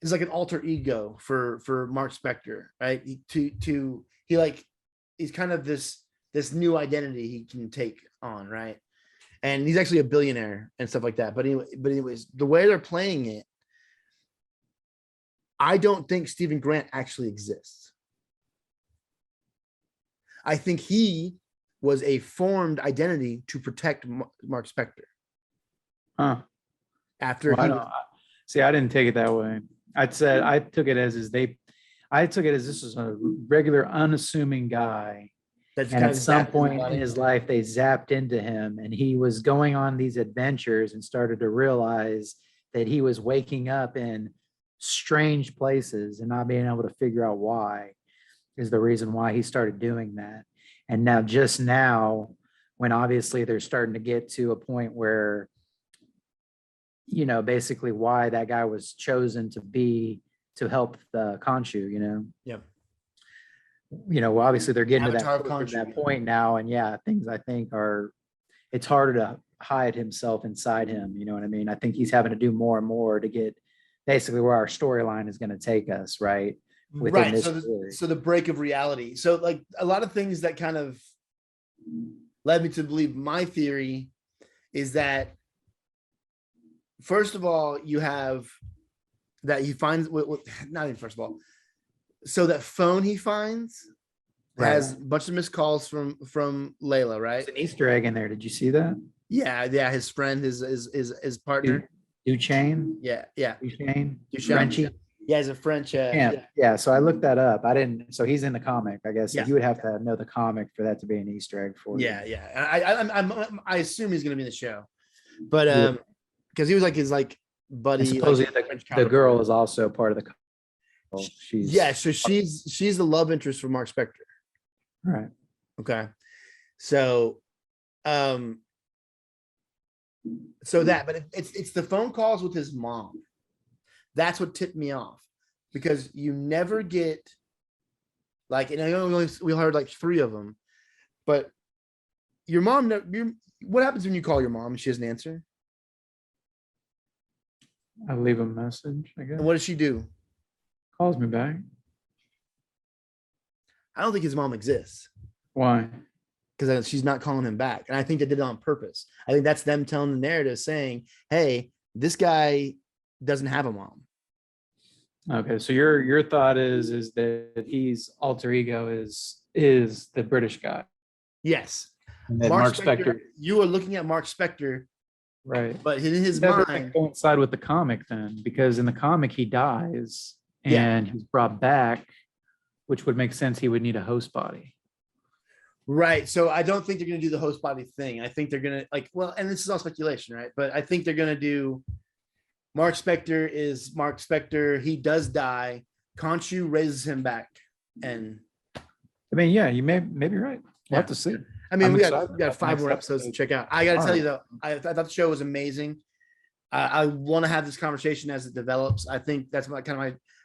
like an alter ego for Mark Spector, right? He's kind of this new identity he can take on, right? And he's actually a billionaire and stuff like that. But anyways, the way they're playing it, I don't think Stephen Grant actually exists. I think he was a formed identity to protect Mark Spector. Huh. After Well, I didn't take it that way. I took it as this is a regular unassuming guy. that's And kind at of some zapped his point body. in his life, they zapped into him and he was going on these adventures and started to realize that he was waking up in strange places and not being able to figure out why is the reason why he started doing that. And now, when obviously they're starting to get to a point where, basically why that guy was chosen to help the Khonshu, Yeah. Obviously they're getting Avatar to of Khonshu. that point now. And yeah, things I think it's harder to hide himself inside him. You know what I mean? I think he's having to do more and more to get basically where our storyline is going to take us, right? Within Right. this So story. so the break of reality. So like a lot of things that kind of led me to believe my theory is that first of all, you have that he finds not even first of all. So that phone he finds has a bunch of missed calls from Layla, right? There's an Easter egg in there. Did you see that? Yeah. His friend, his partner. Duchesne? Yeah. Duchesne? Duchamp. Frenchie? Yeah, he's a French. Yeah. So I looked that up. I didn't. So he's in the comic, I guess. So Yeah. you would have to know the comic for that to be an Easter egg for you. Yeah. I assume he's gonna be in the show, but Yeah. because he was like his buddy. And supposedly like, the girl is also part of the. So she's the love interest for Mark Spector. Right. Okay, so So that, but it's the phone calls with his mom. That's what tipped me off, because you never get like, and we heard like 3 of them, but your mom, what happens when you call your mom and she doesn't answer? I leave a message, I guess. And what does she do? Calls me back. I don't think his mom exists, Why? because she's not calling him back. And I think they did it on purpose. I think that's them telling the narrative saying, hey, this guy doesn't have a mom. Okay, so your thought is that he's alter ego is the British guy. Yes. And that Mark Spector, you are looking at Mark Spector, right? but in his Doesn't mind, coincide with the comic then, because in the comic he dies Yeah. and he's brought back, which would make sense. He would need a host body. right. So I don't think they're going to do the host body thing. I think they're going to well, and this is all speculation, right? But I think they're going to do Mark Spector is Mark Spector. He does die. Khonshu raises him back. And I mean, yeah, you may be right. We'll have Yeah. to see. I mean, I'm we excited got about 5 next more episodes to episode. check out. I got to tell you Alright. though, I thought the show was amazing. I want to have this conversation as it develops. I think that's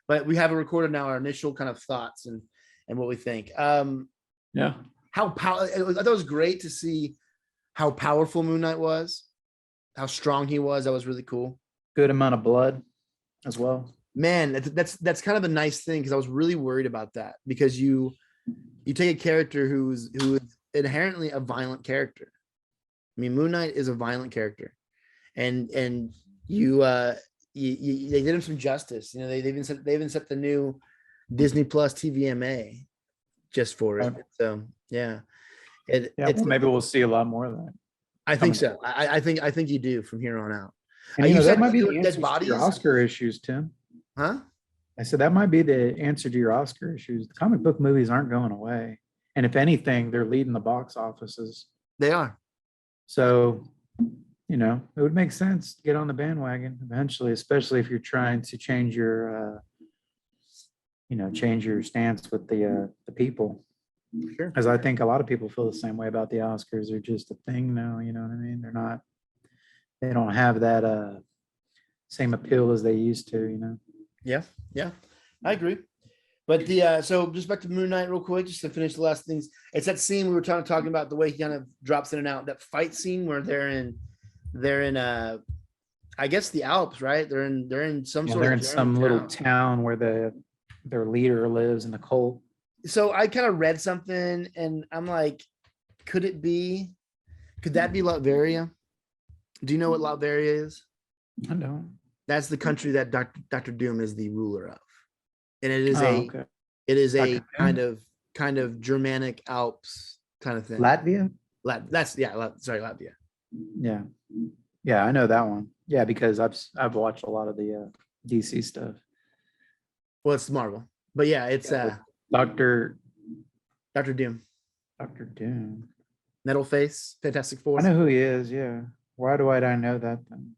but we have a recorded now, our initial kind of thoughts and what we think. Yeah. I thought it was great to see how powerful Moon Knight was, how strong he was. That was really cool. Good amount of blood as well. Man, that's kind of a nice thing, because I was really worried about that, because you take a character who is inherently a violent character. I mean, Moon Knight is a violent character, and you they did him some justice. You know, they even set the new Disney Plus TVMA just for it. Right. So yeah, Yeah, well, maybe we'll see a lot more of that. I think coming. so. I think you do from here on out. And You you know, said that might be doing the Dead answer to your Bodies? Oscar issues, Tim. Huh? I said that might be the answer to your Oscar issues. The comic book movies aren't going away. And if anything, they're leading the box offices. They are. So, you know, it would make sense to get on the bandwagon eventually, especially if you're trying to change your, change your stance with the people. Sure. Because I think a lot of people feel the same way about the Oscars. They're just a thing now, you know what I mean? They don't have that same appeal as they used to, you know? Yeah, I agree. But so just back to Moon Knight real quick, just to finish the last things. It's that scene we were talking about, the way he kind of drops in and out. That fight scene where they're in I guess the Alps, right? They're in some Yeah, sort they're of in some little town. town where their leader lives in the cult. So I kind of read something and I'm like, could that be Latveria? Do you know what Latveria is? I don't. That's the country that Dr. Doom is the ruler of. And it is Okay. it is a Dr. Doom? kind of Germanic Alps kind of thing. Latvia? Latvia. Yeah. Yeah, I know that one. Yeah, because I've watched a lot of the DC stuff. Well, it's Marvel. But yeah, it's Dr. Doom. Dr. Doom. Metalface, Fantastic Four. I know who he is, yeah. Why do I know that then?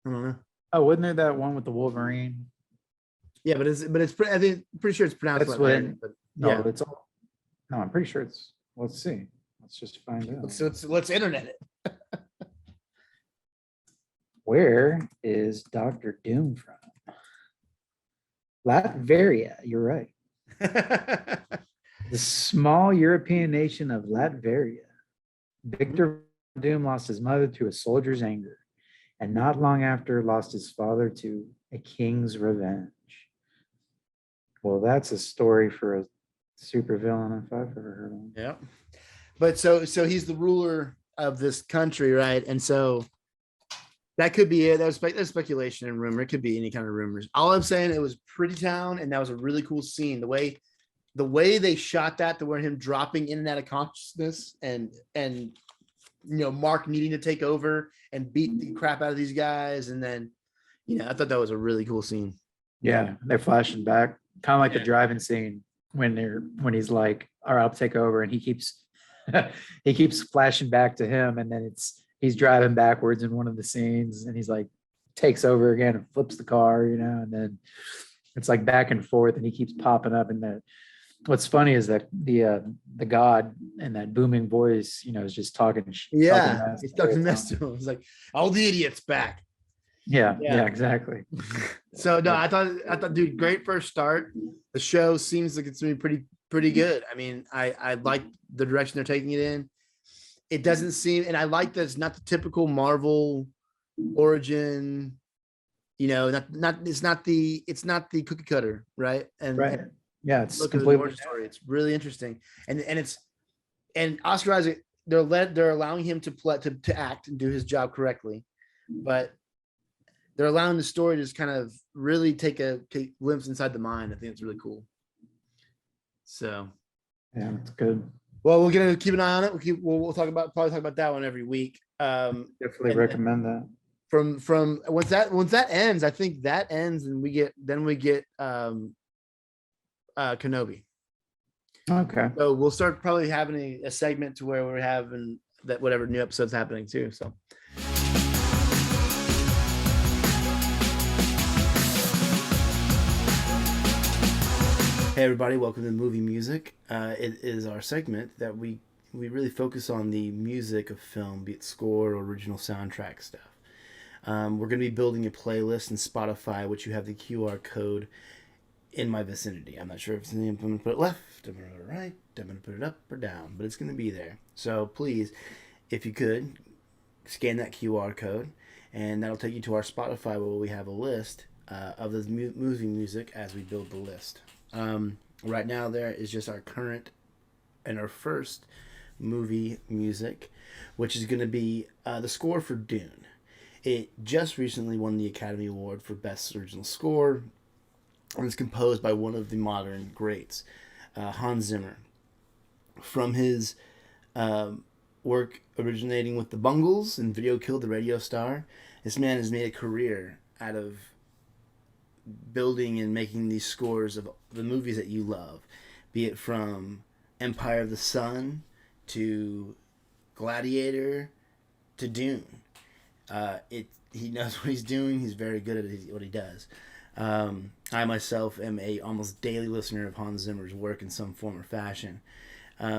I don't know. Oh, wasn't there that one with the Wolverine? Yeah, but I think pretty sure it's pronounced That's Latveria, when- but No, yeah. it's all. No, I'm pretty sure it's. Let's see. Let's just find out. Let's internet it. Where is Dr. Doom from? Latveria. You're right. The small European nation of Latveria. Victor Doom lost his mother to a soldier's anger, and not long after lost his father to a king's revenge. Well, that's a story for a supervillain if I've ever heard one. Yeah. But so he's the ruler of this country, right? And so that could be it. That's speculation and rumor. It could be any kind of rumors. All I'm saying, it was pretty town, and that was a really cool scene. The way they shot that, to where him dropping in and out of consciousness, and Mark needing to take over and beat the crap out of these guys, and then I thought that was a really cool scene. Yeah, they're flashing back, kind of like the driving scene when he's like, "All right, I'll take over," and he keeps flashing back to him, and then he's driving backwards in one of the scenes, and he's like takes over again and flips the car, and then it's like back and forth, and he keeps popping up in what's funny is that the god and that booming voice, is just talking. Yeah, mess it's the whole talking time. mess to him. It's like all the idiots back. Yeah, Yeah. exactly. So no, I thought, dude, great first start. The show seems like it's gonna be pretty good. I mean, I like the direction they're taking it in. It doesn't seem, and I like that it's not the typical Marvel origin. It's not the cookie cutter, right? Right. Yeah, it's Look at the completely origin story. It's really interesting, and Oscar Isaac. They're allowing him to play to act and do his job correctly, but they're allowing the story to just kind of really take a glimpse inside the mind. I think it's really cool. So, yeah, it's good. well, we're gonna keep an eye on it. We'll probably talk about that one every week. Definitely recommend that. From once that ends, I think that ends, and we get Kenobi. Okay. So we'll start probably having a segment to where we're having that whatever new episode's happening too. So. Hey everybody, welcome to Movie Music. It is our segment that we really focus on the music of film, be it score or original soundtrack stuff. We're going to be building a playlist in Spotify, which you have the QR code in my vicinity. I'm not sure if I'm going to put it left, I'm going to put it right, I'm going to put it up or down, but it's going to be there. So please, if you could, scan that QR code, and that'll take you to our Spotify where we have a list of the movie music as we build the list. Right now there is just our current and our first movie music, which is going to be the score for Dune. It just recently won the Academy Award for Best Original Score, and it's composed by one of the modern greats, Hans Zimmer. From his work originating with the Bungles and Video Killed the Radio Star, this man has made a career out of building and making these scores of the movies that you love, be it from Empire of the Sun to Gladiator to Dune. He knows what he's doing. He's very good at what he does. I myself am a almost daily listener of Hans Zimmer's work in some form or fashion.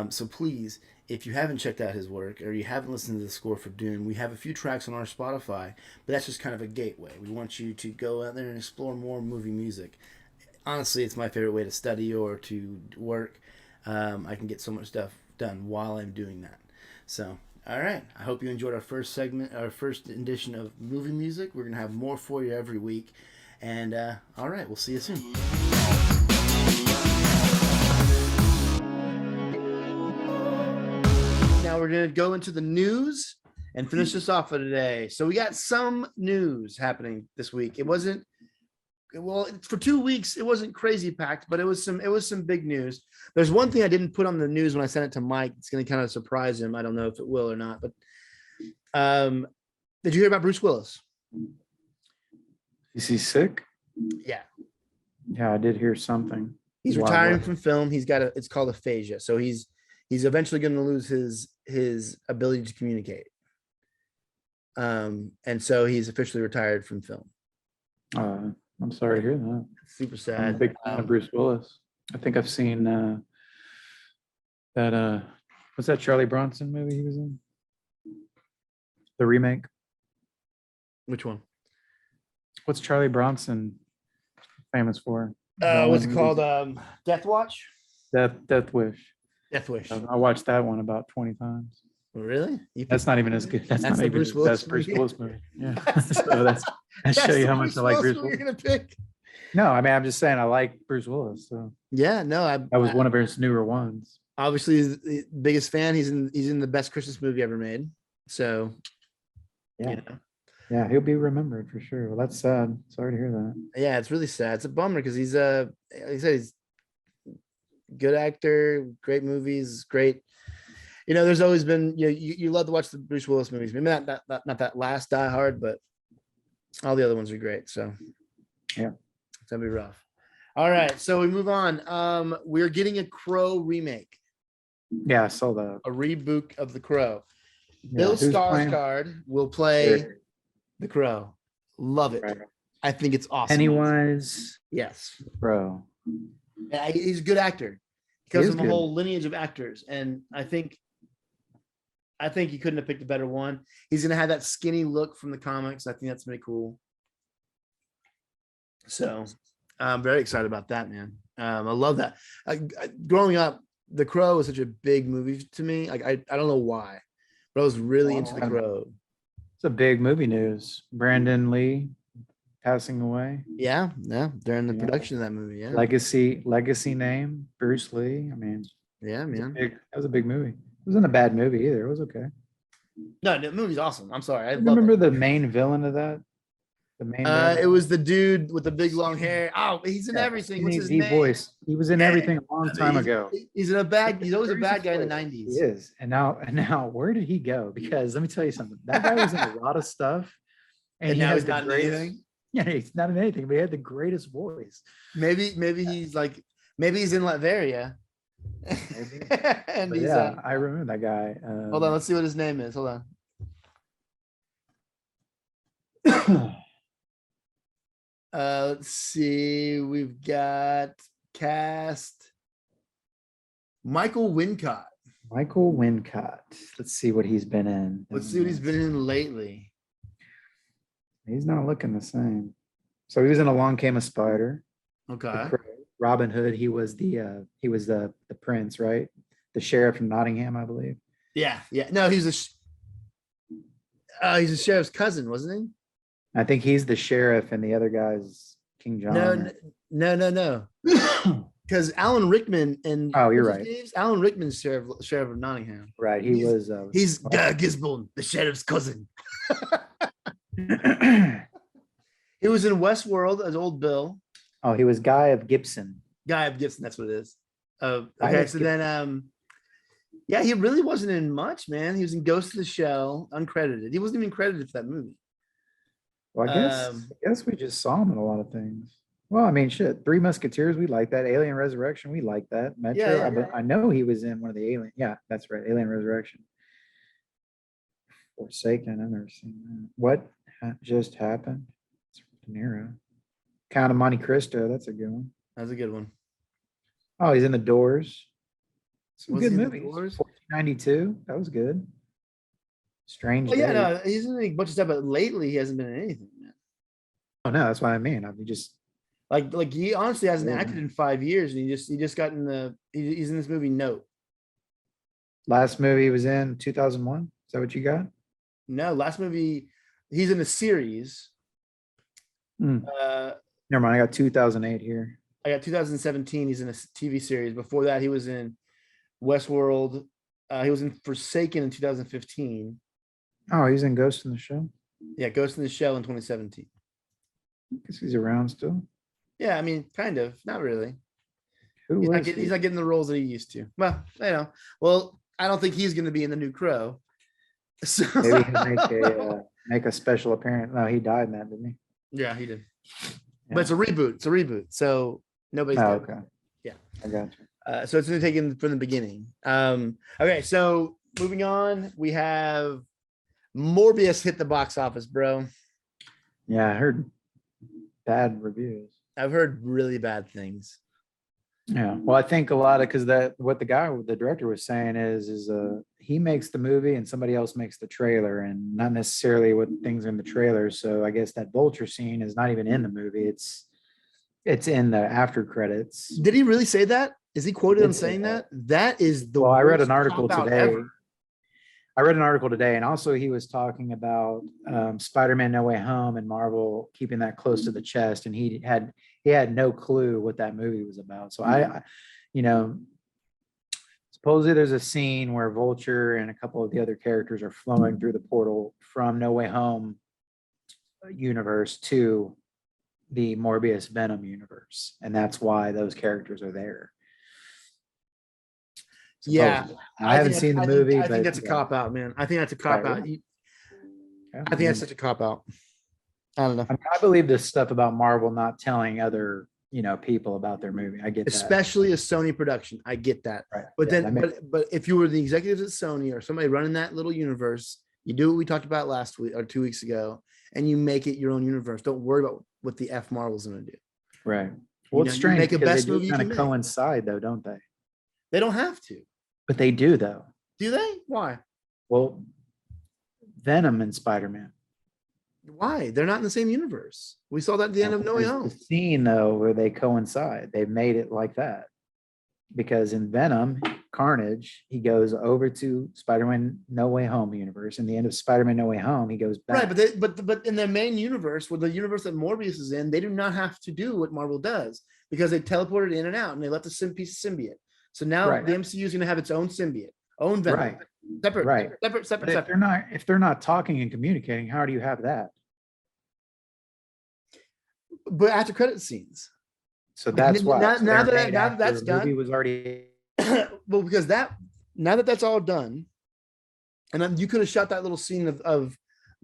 So please, if you haven't checked out his work or you haven't listened to the score for Dune, we have a few tracks on our Spotify, but that's just kind of a gateway. We want you to go out there and explore more movie music. Honestly, it's my favorite way to study or to work. I can get so much stuff done while I'm doing that. So, all right. I hope you enjoyed our first segment, our first edition of movie music. We're going to have more for you every week. And all right, we'll see you soon. Now we're going to go into the news and finish this off for today. So we got some news happening this week. It wasn't, well, for 2 weeks, it wasn't crazy packed, but it was some big news. There's one thing I didn't put on the news when I sent it to Mike. It's going to kind of surprise him. I don't know if it will or not, but did you hear about Bruce Willis? Is he sick? Yeah. Yeah, I did hear something. He's Wow. retiring from film. It's called aphasia. So he's eventually going to lose his ability to communicate. And so he's officially retired from film. I'm sorry to hear that. Super I'm a sad. big fan of Bruce Willis. I think I've seen that what's that Charlie Bronson movie he was in? The remake. Which one? What's Charlie Bronson famous for? What's it called? Death Watch? Death Wish. Death Wish. I watched that one about 20 times. Really? That's not even as good. That's not the even Bruce his Willis best Bruce movie? Willis movie. Yeah. So that show you how much I like Bruce You're Willis. gonna pick. No, I mean I'm just saying I like Bruce Willis. So Yeah, no, that was one of his newer ones. obviously he's the biggest fan. He's in the best Christmas movie ever made. So Yeah. you know. Yeah, he'll be remembered for sure. Well, that's sad. Sorry to hear that. Yeah, it's really sad. It's a bummer because he's like I said, he's a good actor, great movies, great. There's always been you love to watch the Bruce Willis movies. Maybe not that last Die Hard, but all the other ones are great. So yeah, it's gonna be rough. All right, so we move on. We're getting a Crow remake, Yeah, I saw that. a reboot of The Crow. Yeah, Bill who's playing? Skarsgård will play Sure. The Crow. Love it. Right. I think it's awesome. Pennywise, Yes. bro. He's a good actor. because is of a good. whole lineage of actors, and I think he couldn't have picked a better one. He's gonna have that skinny look from the comics. I think that's pretty cool. So I'm very excited about that, man. I love that. Growing up, The Crow was such a big movie to me. Like I don't know why, but I was really into The Crow. It's a big movie news. Brandon Lee passing away. Yeah, during the Yeah. production of that movie. Yeah, Legacy name, Bruce Lee. I mean, yeah, man. that was a big movie. It wasn't a bad movie either. It was okay. No, the movie's awesome. I'm sorry, I love Remember it. the main villain of that? The main bad It guy? was the dude with the big long hair. Oh, he's in everything. What's Skinny, his deep name? voice. He was in Yeah. everything a long time He's- ago. He's always a bad guy in the He 90s. is. And now where did he go? Because let me tell you something. That guy was in a lot of stuff. And he now had he's the not in greatest- anything. Yeah, he's not in anything, but he had the greatest voice. Maybe he's like, maybe he's in Latveria. Maybe. And But he's yeah, I remember that guy. hold on, let's see what his name is. Hold on. Let's see. We've got cast Michael Wincott. Michael Wincott. Let's see what he's been in. Let's see what he's been in lately. He's not looking the same. So he was in Along Came a Spider. Okay. The Crow, Robin Hood. He was the prince, right? The sheriff from Nottingham, I believe. Yeah. No, he's a sheriff's cousin, wasn't he? I think he's the sheriff, and the other guy's King John. No. Because Alan Rickman and Oh, you're what's his name? Alan Rickman's sheriff of Nottingham. Right. He was. He's Gisborne, the sheriff's cousin. He was in Westworld as Old Bill. Oh, he was Guy of Gibson. Guy of Gibson, that's what it is. Guy Okay, of so then yeah, he really wasn't in much, man. He was in Ghost of the Shell, uncredited. He wasn't even credited for that movie. Well, I guess we just saw him in a lot of things. Well, I mean, shit. Three Musketeers, we like that. Alien Resurrection, we like that. Metro, Yeah. I know he was in one of the Alien. Yeah, that's right. Alien Resurrection. Forsaken, I've never seen that. What just happened? It's De Niro. Count of Monte Cristo, that's a good one. That's a good one. Oh, he's in The Doors. Some Was good he in The movies. Doors? 1492, that was good. Strange. Oh yeah, Days. no, he's in a bunch of stuff, but lately he hasn't been in anything, man. Oh no, that's what I mean. I mean, just Like he honestly hasn't Yeah. acted in 5 years, and he just got in he's in this movie Note. last movie he was in 2001. Is that what you got? No, last movie he's in a series. Hmm. Never mind. I got 2008 here. I got 2017. He's in a TV series. Before that, he was in Westworld. He was in Forsaken in 2015. Oh, he's in Ghost in the Shell. Yeah, Ghost in the Shell in 2017. I guess he's around still. Yeah, I mean, kind of, not really. Who He's was not, he's not getting the roles that he used to. Well, Well, I don't think he's going to be in the new Crow. So Maybe he'll make a special appearance. No, he died in that, didn't he? yeah, he did. Yeah. But it's a reboot. So nobody's Oh, dead. okay. Yeah. I got you. So it's going to take him from the beginning. Okay, so moving on, we have Morbius hit the box office, bro. Yeah, I heard bad reviews. I've heard really bad things. Yeah. Well, I think a lot of because what the director was saying is he makes the movie and somebody else makes the trailer, and not necessarily what things in the trailer. So I guess that vulture scene is not even in the movie. It's in the after credits. Did he really say that? Is he quoted on It's, saying that? That is the Well, I read worst an article cop-out today. ever. I read an article today, and also he was talking about Spider-Man: No Way Home and Marvel keeping that close to the chest, and he had no clue what that movie was about. So I supposedly there's a scene where Vulture and a couple of the other characters are flowing through the portal from No Way Home universe to the Morbius Venom universe, and that's why those characters are there. Yeah, Supposedly. I haven't seen the movie. I think but, that's a cop out, man. I think that's a cop Right. out. Yeah, I think that's such a cop out. I don't know. I mean, I believe this stuff about Marvel not telling other, people about their movie. I get that. Especially a Sony production. I get that. Right. But Yeah, then, that makes- but if you were the executives at Sony or somebody running that little universe, you do what we talked about last week or 2 weeks ago, and you make it your own universe. Don't worry about what the F Marvel's going to do. right. Well, it's you strange make a because best they do movie you kind can of make. coincide though, don't they? They don't have to. But they do though. Do they? Why? Well, Venom and Spider-Man. Why? They're not in the same universe. We saw that at the end of No Way There's Home. the scene though where they coincide. They've made it like that. Because in Venom, Carnage, he goes over to Spider-Man No Way Home universe. In the end of Spider-Man No Way Home, he goes back. Right, but in their main universe, with the universe that Morbius is in, they do not have to do what Marvel does because they teleported in and out and they left a piece of symbiote. So now Right. the MCU is going to have its own symbiote, own Venom, Right. separate, Right. separate. But if they're not talking and communicating, how do you have that? But after credit scenes. So that's why. Now So they're that made after that's the movie done, was already. well, because now that that's all done, and then you could have shot that little scene of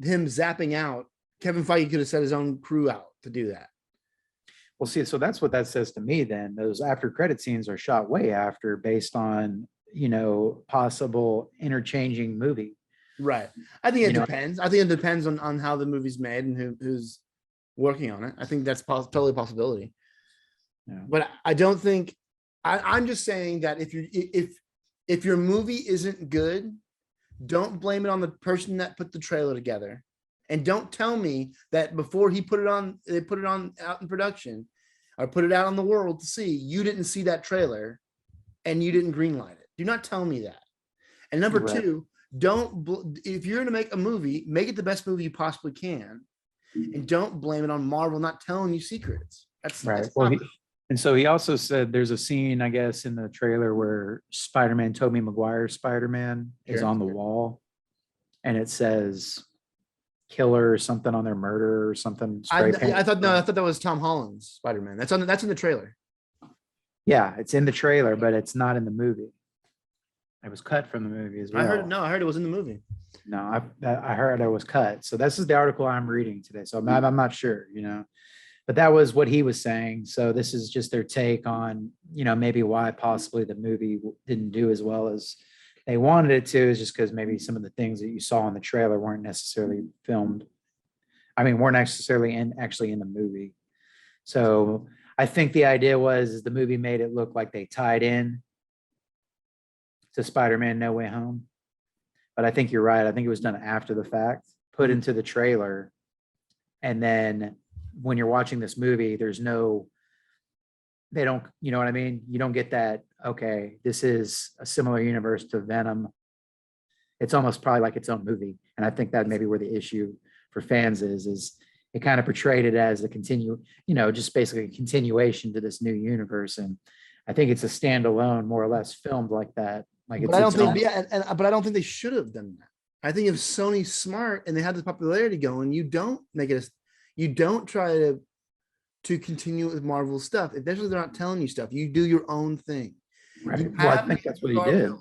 him zapping out. Kevin Feige could have set his own crew out to do that. Well, see, so that's what that says to me. Then those after credit scenes are shot way after, based on possible interchanging movie. Right. I think it You know- depends. I think it depends on how the movie's made and who's working on it. I think that's totally a possibility. Yeah. But I don't think. I'm just saying that if your movie isn't good, don't blame it on the person that put the trailer together, and don't tell me that before they put it on out in production, or put it out on the world to see, you didn't see that trailer, and you didn't greenlight it. Do not tell me that. And number Right. two, if you're going to make a movie, make it the best movie you possibly can, and don't blame it on Marvel not telling you secrets. Right. Well, and so he also said there's a scene, I guess, in the trailer where Spider-Man, Tobey Maguire's Spider-Man, is Sure. on the wall, and it says "killer" or something on their murder or something. I painted. thought that was Tom Holland's Spider-Man. That's in the trailer. Yeah, it's in the trailer, but it's not in the movie. It was cut from the movie as well. I heard it was in the movie. No, I heard it was cut. So this is the article I'm reading today. So I'm not sure, but that was what he was saying. So this is just their take on, maybe why possibly the movie didn't do as well as they wanted it to, is just because maybe some of the things that you saw in the trailer weren't necessarily filmed. I mean, weren't necessarily actually in the movie. So I think the idea was the movie made it look like they tied in to Spider-Man No Way Home. But I think you're right. I think it was done after the fact, put into the trailer. And then when you're watching this movie, they don't, you know what I mean? You don't get that, okay, this is a similar universe to Venom. It's almost probably like its own movie. And I think that maybe where the issue for fans is it kind of portrayed it as just basically a continuation to this new universe. And I think it's a standalone, more or less filmed like that. But I don't think they should have done that. I think if Sony's smart and they have the popularity going, you don't try to continue with Marvel stuff. If they're not telling you stuff, you do your own thing. Right. Well, I think that's what he did.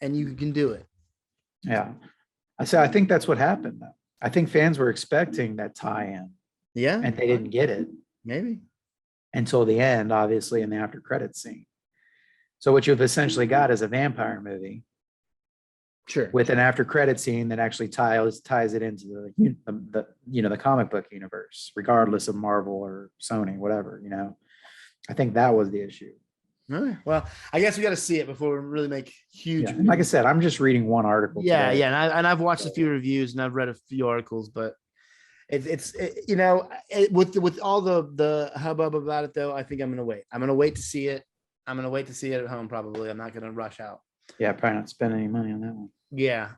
And you can do it. Yeah. I think that's what happened though. I think fans were expecting that tie-in. Yeah. And they didn't get it. Maybe. Until the end, obviously, in the after credits scene. So what you've essentially got is a vampire movie, sure, with an after credit scene that actually ties it into the comic book universe, regardless of Marvel or Sony, whatever. I think that was the issue. Okay. Well, I guess we got to see it before we really make huge. Yeah. And like I said, I'm just reading one article. Yeah, today. yeah, and I've watched a few reviews and I've read a few articles, but with all the hubbub about it though, I think I'm gonna wait. I'm gonna wait to see it. I'm gonna wait to see it at home. Probably, I'm not gonna rush out. Yeah, probably not spend any money on that one. Yeah.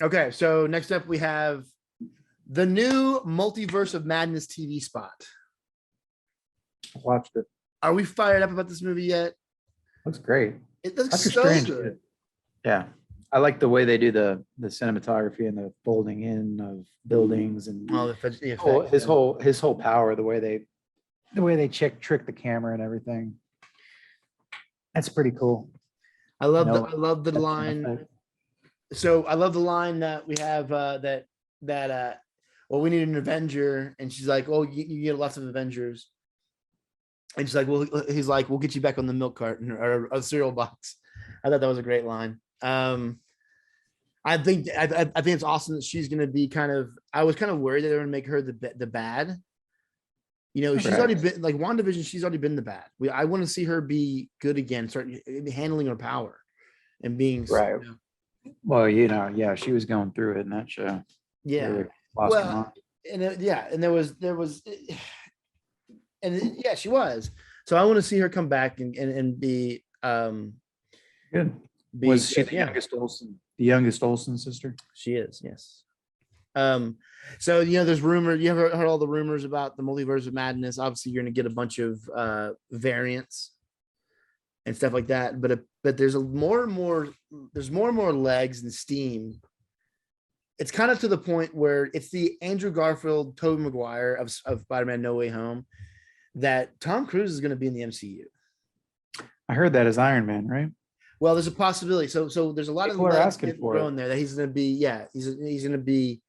Okay. So next up, we have the new Multiverse of Madness TV spot. I watched it. Are we fired up about this movie yet? Looks great. It looks Doctor so Strange good. Yeah. I like the way they do the cinematography and the folding in of buildings and his whole power, the way they trick the camera and everything. That's pretty cool. I love the line. So I love the line that we have well, we need an Avenger, and she's like, oh, you get lots of Avengers. And she's like, well, he's like, we'll get you back on the milk carton or a cereal box. I thought that was a great line. I think it's awesome that she's going to be I was kind of worried that they were going to make her the bad, You know, she's Right. already been like WandaVision. She's already been the bad. I want to see her be good again, start handling her power and being Right. you know, Well, you know, yeah, she was going through it in that show. yeah. Really lost her Well, mind. and there was, and yeah, she was. So I want to see her come back and Good. be Was she good. the Yeah, youngest Olsen? The youngest Olsen sister? she is. Yes. So you know, there's rumor. You ever heard all the rumors about the multiverse of madness? Obviously, you're going to get a bunch of variants and stuff like that. But there's more and more. There's more and more legs and steam. It's kind of to the point where it's the Andrew Garfield, Tobey Maguire of Spider-Man No Way Home that Tom Cruise is going to be in the MCU. I heard that as Iron Man, right? Well, there's a possibility. So there's a lot People of are legs asking getting for it. thrown there that he's going to be. Yeah, he's going to be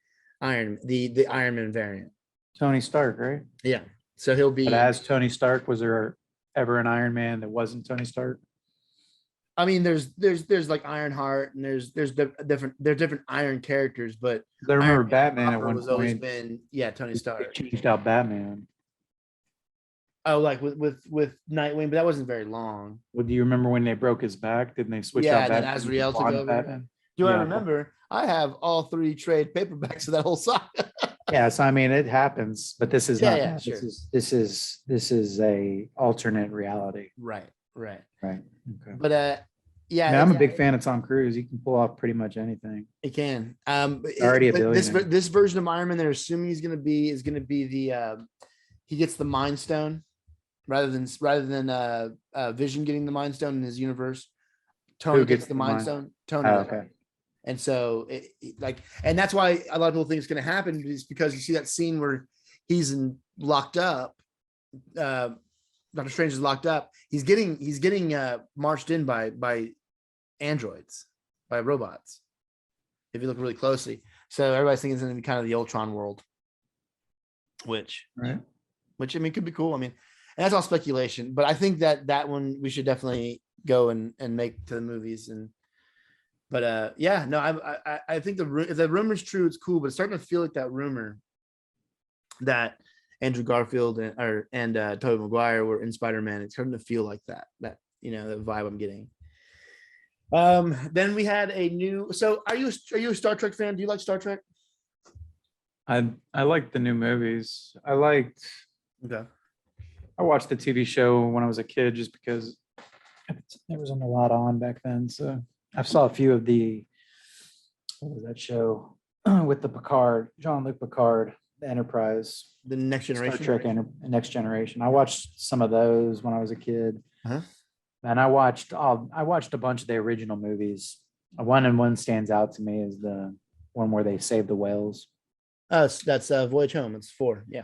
the Iron Man variant. Tony Stark, right? Yeah. So he'll be. But as Tony Stark, was there ever an Iron Man that wasn't Tony Stark? I mean, there's like Ironheart and there's different Iron characters, but I remember Iron Man Batman at proper one was always point. been Tony They Stark. changed out Batman. Oh, like with Nightwing, but that wasn't very long. Well, do you remember when they broke his back? Didn't they switch Yeah, out and then Batman? to Azrael took blonde over. Batman? Do I Yeah. remember? I have all 3 trade paperbacks of that whole saga. Yeah, so I mean, it happens, but this is Yeah, not. yeah, that. sure. This is a alternate reality, Right. right? Okay. But yeah, I mean, I'm a big fan of Tom Cruise. He can pull off pretty much anything. it can. Already a but billionaire. this version of Iron Man they're assuming is going to be the he gets the Mind Stone rather than Vision getting the Mind Stone in his universe. Tony Who gets the Mind Stone. Tony. Oh, okay. And so and that's why a lot of people think it's going to happen is because you see that scene where he's locked up. Doctor Strange is locked up. He's getting marched in by androids, by robots. If you look really closely, so everybody's thinking it's going to be kind of the Ultron world, which Right. I mean could be cool. I mean, and that's all speculation, but I think that one we should definitely go and make to the movies but yeah, no, I think if the rumor's true, it's cool, but it's starting to feel like that rumor that Andrew Garfield and Tobey Maguire were in Spider-Man. It's starting to feel like that the vibe I'm getting. Then we had a new. So are you a Star Trek fan? Do you like Star Trek? I liked the new movies. I Okay. watched the TV show when I was a kid just because there wasn't a lot on back then. So I saw a few of what was that show with the Picard, Jean-Luc Picard, the Enterprise, The Next Generation. Star Trek Next Generation. I watched some of those when I was a kid. Uh-huh. And I watched a bunch of the original movies. One stands out to me is the one where they save the whales. That's Voyage Home. It's 4. Yeah.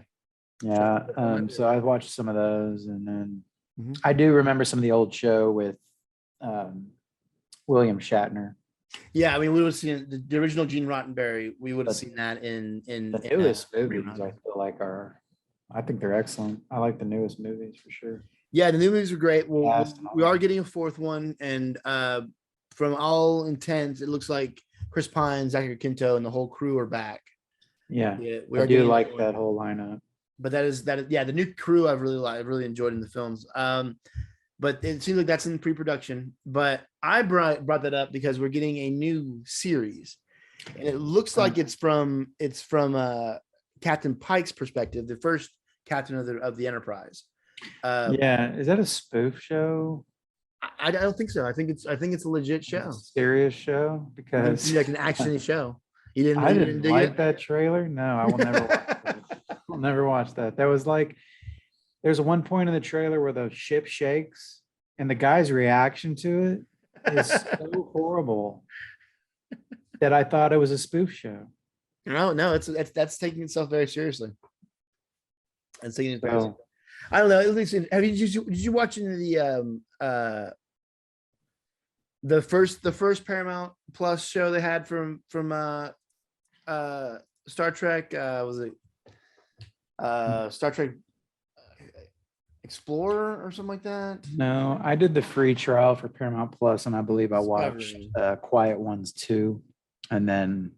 Yeah. So I watched some of those, and then Mhm. I do remember some of the old show with William Shatner. Yeah, I mean, we would have seen the original Gene Roddenberry. We would have But seen that in The newest movies, rerun. I feel like I think they're excellent. I like the newest movies for sure. Yeah, the new movies were great. Cast and all We are that. getting a 4th one, and from all intents, it looks like Chris Pine, Zachary Quinto, and the whole crew are back. Yeah, Yeah, I do like that whole lineup. But yeah, the new crew I've really enjoyed in the films. But it seems like that's in pre-production. But I brought that up because we're getting a new series, and it looks like it's from Captain Pike's perspective, the first captain of the Enterprise. Yeah, is that a spoof show? I don't think so. I think it's a legit show. A serious show? Because Like an action show. You didn't. I you didn't dig like it? that trailer. No, I will never watch that. I'll never watch that. That was like, there's one point in the trailer where the ship shakes and the guy's reaction to it is so horrible that I thought it was a spoof show. No, that's taking itself very seriously. It's taking it very So, seriously. I don't know. At least did you watch any of the first Paramount Plus show they had from Star Trek? Was it Star Trek Explorer or something like that? no, I did the free trial for Paramount Plus, and I believe I watched Discovery. Quiet Ones 2, and then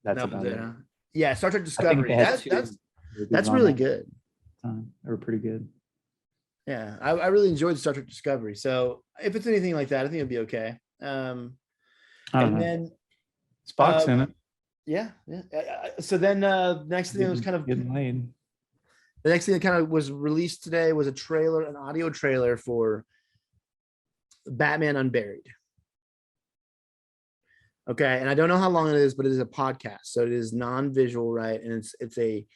that's That about was it. it, huh? Yeah, Star Trek I think Discovery. they had two movies That's on really that. good. the time. They were pretty good. Yeah, I really enjoyed Star Trek Discovery. So if it's anything like that, I think it'll be okay. I don't And know. then Spock's in it. yeah. So then next thing that was kind of Getting laid. the next thing that kind of was released today was a trailer, an audio trailer for Batman Unburied. Okay, and I don't know how long it is, but it is a podcast, so it is non-visual, right? And it's a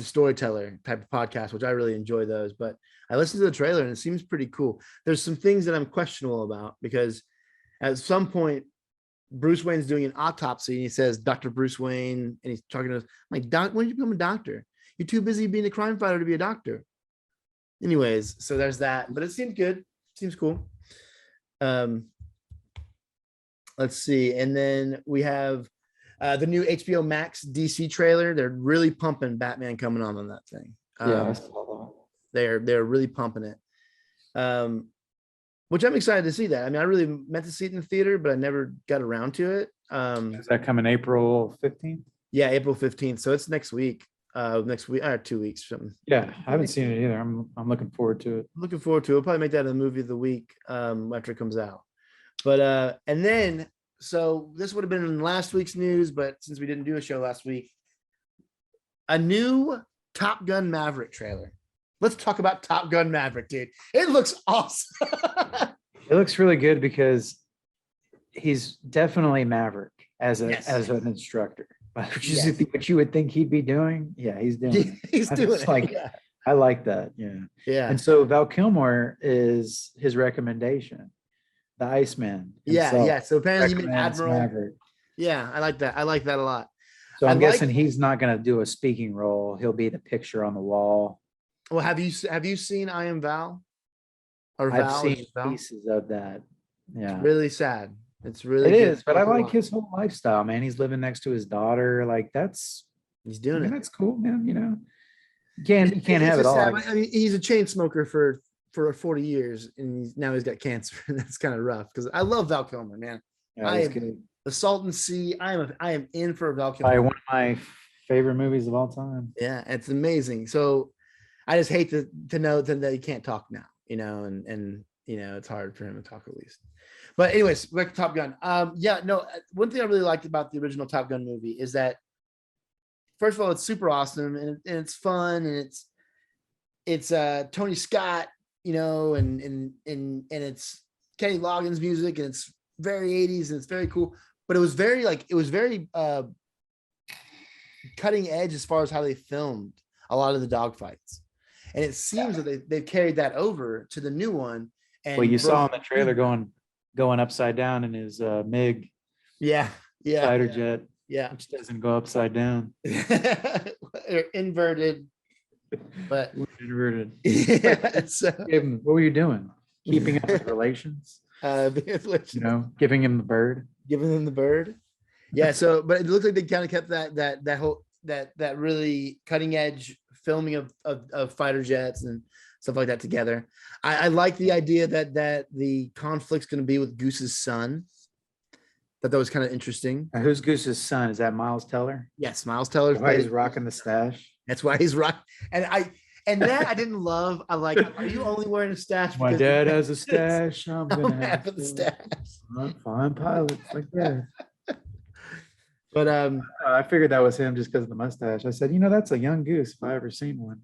storyteller type of podcast, which I really enjoy those. But I listened to the trailer and it seems pretty cool. There's some things that I'm questionable about because at some point Bruce Wayne's doing an autopsy and he says Dr. Bruce Wayne, and he's talking to us. I'm like, Doc, when did you become a doctor? You're too busy being a crime fighter to be a doctor. Anyways, so there's that, but it seemed good. Seems cool. Let's see. And then we have the new HBO Max DC trailer. They're really pumping Batman coming on that thing. Yeah, I saw They're really pumping it. Which I'm excited to see that. I mean, I really meant to see it in the theater, but I never got around to it. Is that coming April 15th? Yeah, April 15th. So it's next week. Next week or 2 weeks. Something. Yeah, I haven't seen it either. I'm looking forward to it. Looking forward to it. We'll probably make that a movie of the week after it comes out. But and then so this would have been in last week's news, but since we didn't do a show last week, a new Top Gun Maverick trailer. Let's talk about Top Gun Maverick, dude. It looks awesome. It looks really good because he's definitely Maverick as an instructor. What you would think he'd be doing. Yeah, he's doing it. He's doing it. Like, yeah. I like that. Yeah. Yeah. And so Val Kilmer is his recommendation. The Iceman. himself Yeah. So apparently he made recommends Admiral. Maverick. Yeah, I like that. I like that a lot. So I'm I guessing like- he's not going to do a speaking role. He'll be the picture on the wall. Well, have you seen I Am Val? Or I've Val? seen Just Val? pieces of that. Yeah. Really sad. It's really It good is, but I to like watch. his whole lifestyle, man. He's living next to his daughter. Like that's He's doing it. that's cool, man. You know, you can't have It's it a sad- all. I mean, he's a chain smoker for 40 years, and now he's got cancer. That's kind of rough because I love Val Kilmer, man. Yeah, he's good. The Salton Sea. I am in for Val Kilmer. Probably one of my favorite movies of all time. Yeah, it's amazing. So I just hate to know that he can't talk now, and it's hard for him to talk at least. But anyways, back to Top Gun. One thing I really liked about the original Top Gun movie is that first of all, it's super awesome and it's fun and it's Tony Scott, and it's Kenny Loggins music and it's very 80s and it's very cool. But it was very cutting edge as far as how they filmed a lot of the dogfights. And it seems that they've carried that over to the new one. And Well, you saw in the trailer going upside down in his MiG fighter jet, which doesn't go upside down. Inverted, but Inverted. yeah. So, What were you doing? Keeping up with relations? Giving him the bird. Giving them the bird. Yeah. So, but it looks like they kind of kept that whole that really cutting edge filming of fighter jets and stuff like that together. I like the idea that the conflict's going to be with Goose's son. That was kind of interesting. Who's Goose's son? Is that Miles Teller? Yes, Miles Teller. Why he's rocking the stash? That's why he's rocking. And that I didn't love. I like. Are you only wearing a stash? My dad has a stash. I'm gonna have the stash. Fine pilots like that. But I figured that was him just because of the mustache. I said, that's a young Goose if I ever seen one.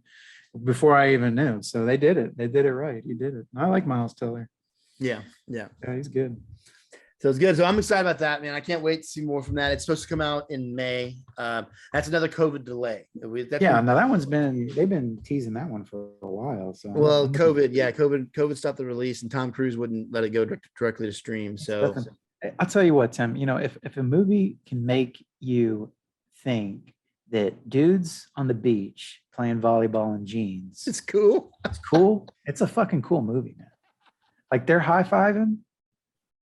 Before I even knew. So they did it. They did it right. He did it. I like Miles Teller. Yeah, he's good. So it's good. So I'm excited about that, man. I can't wait to see more from that. It's supposed to come out in May. That's another COVID delay. They've been teasing that one for a while. So COVID stopped the release, and Tom Cruise wouldn't let it go directly to stream. So I'll tell you what, Tim. If a movie can make you think that dudes on the beach playing volleyball in jeans, it's cool. It's cool. It's a fucking cool movie, man. Like they're high-fiving.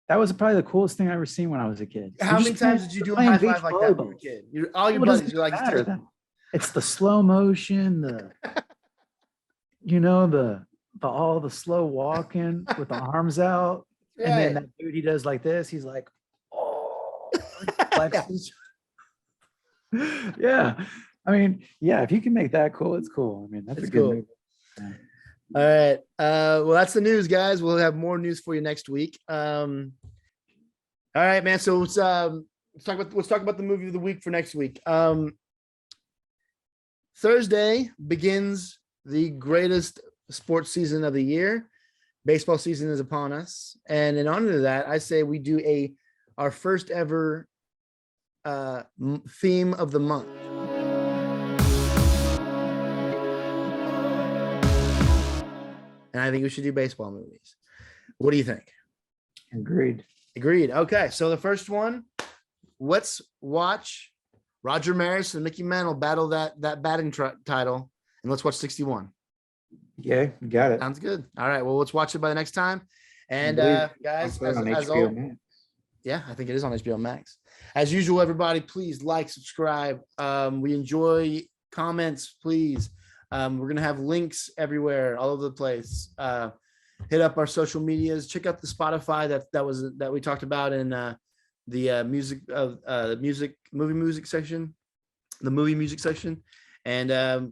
That was probably the coolest thing I ever seen when I was a kid. How many times did you do a high five like that when you were a kid? All your buddies are like, it's the slow motion, all the slow walking with the arms out. Right. And then that dude, he does like this. He's like, oh, flexes. Yeah. I mean, yeah, if you can make that cool, it's cool. I mean, that's It's a good cool. movie. Yeah. All right. Well, that's the news, guys. We'll have more news for you next week. All right, man. So let's talk about the movie of the week for next week. Thursday begins the greatest sports season of the year. Baseball season is upon us, and in honor of that, I say we do our first ever theme of the month. And I think we should do baseball movies. What do you think? Agreed. Agreed. Okay, so the first one, let's watch Roger Maris and Mickey Mantle battle that batting title, and let's watch 61. Yeah, you got it. Sounds good. All right, well, let's watch it by the next time. And guys, Also on as HBO always, Max. yeah, I think it is on HBO Max. As usual, everybody, please like, subscribe. We enjoy comments, please. We're gonna have links everywhere, all over the place. Hit up our social medias. Check out the Spotify that we talked about in the movie music section, and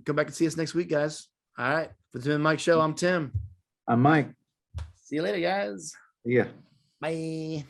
come back and see us next week, guys. All right, for the Tim and Mike Show, I'm Tim. I'm Mike. See you later, guys. Yeah. Bye.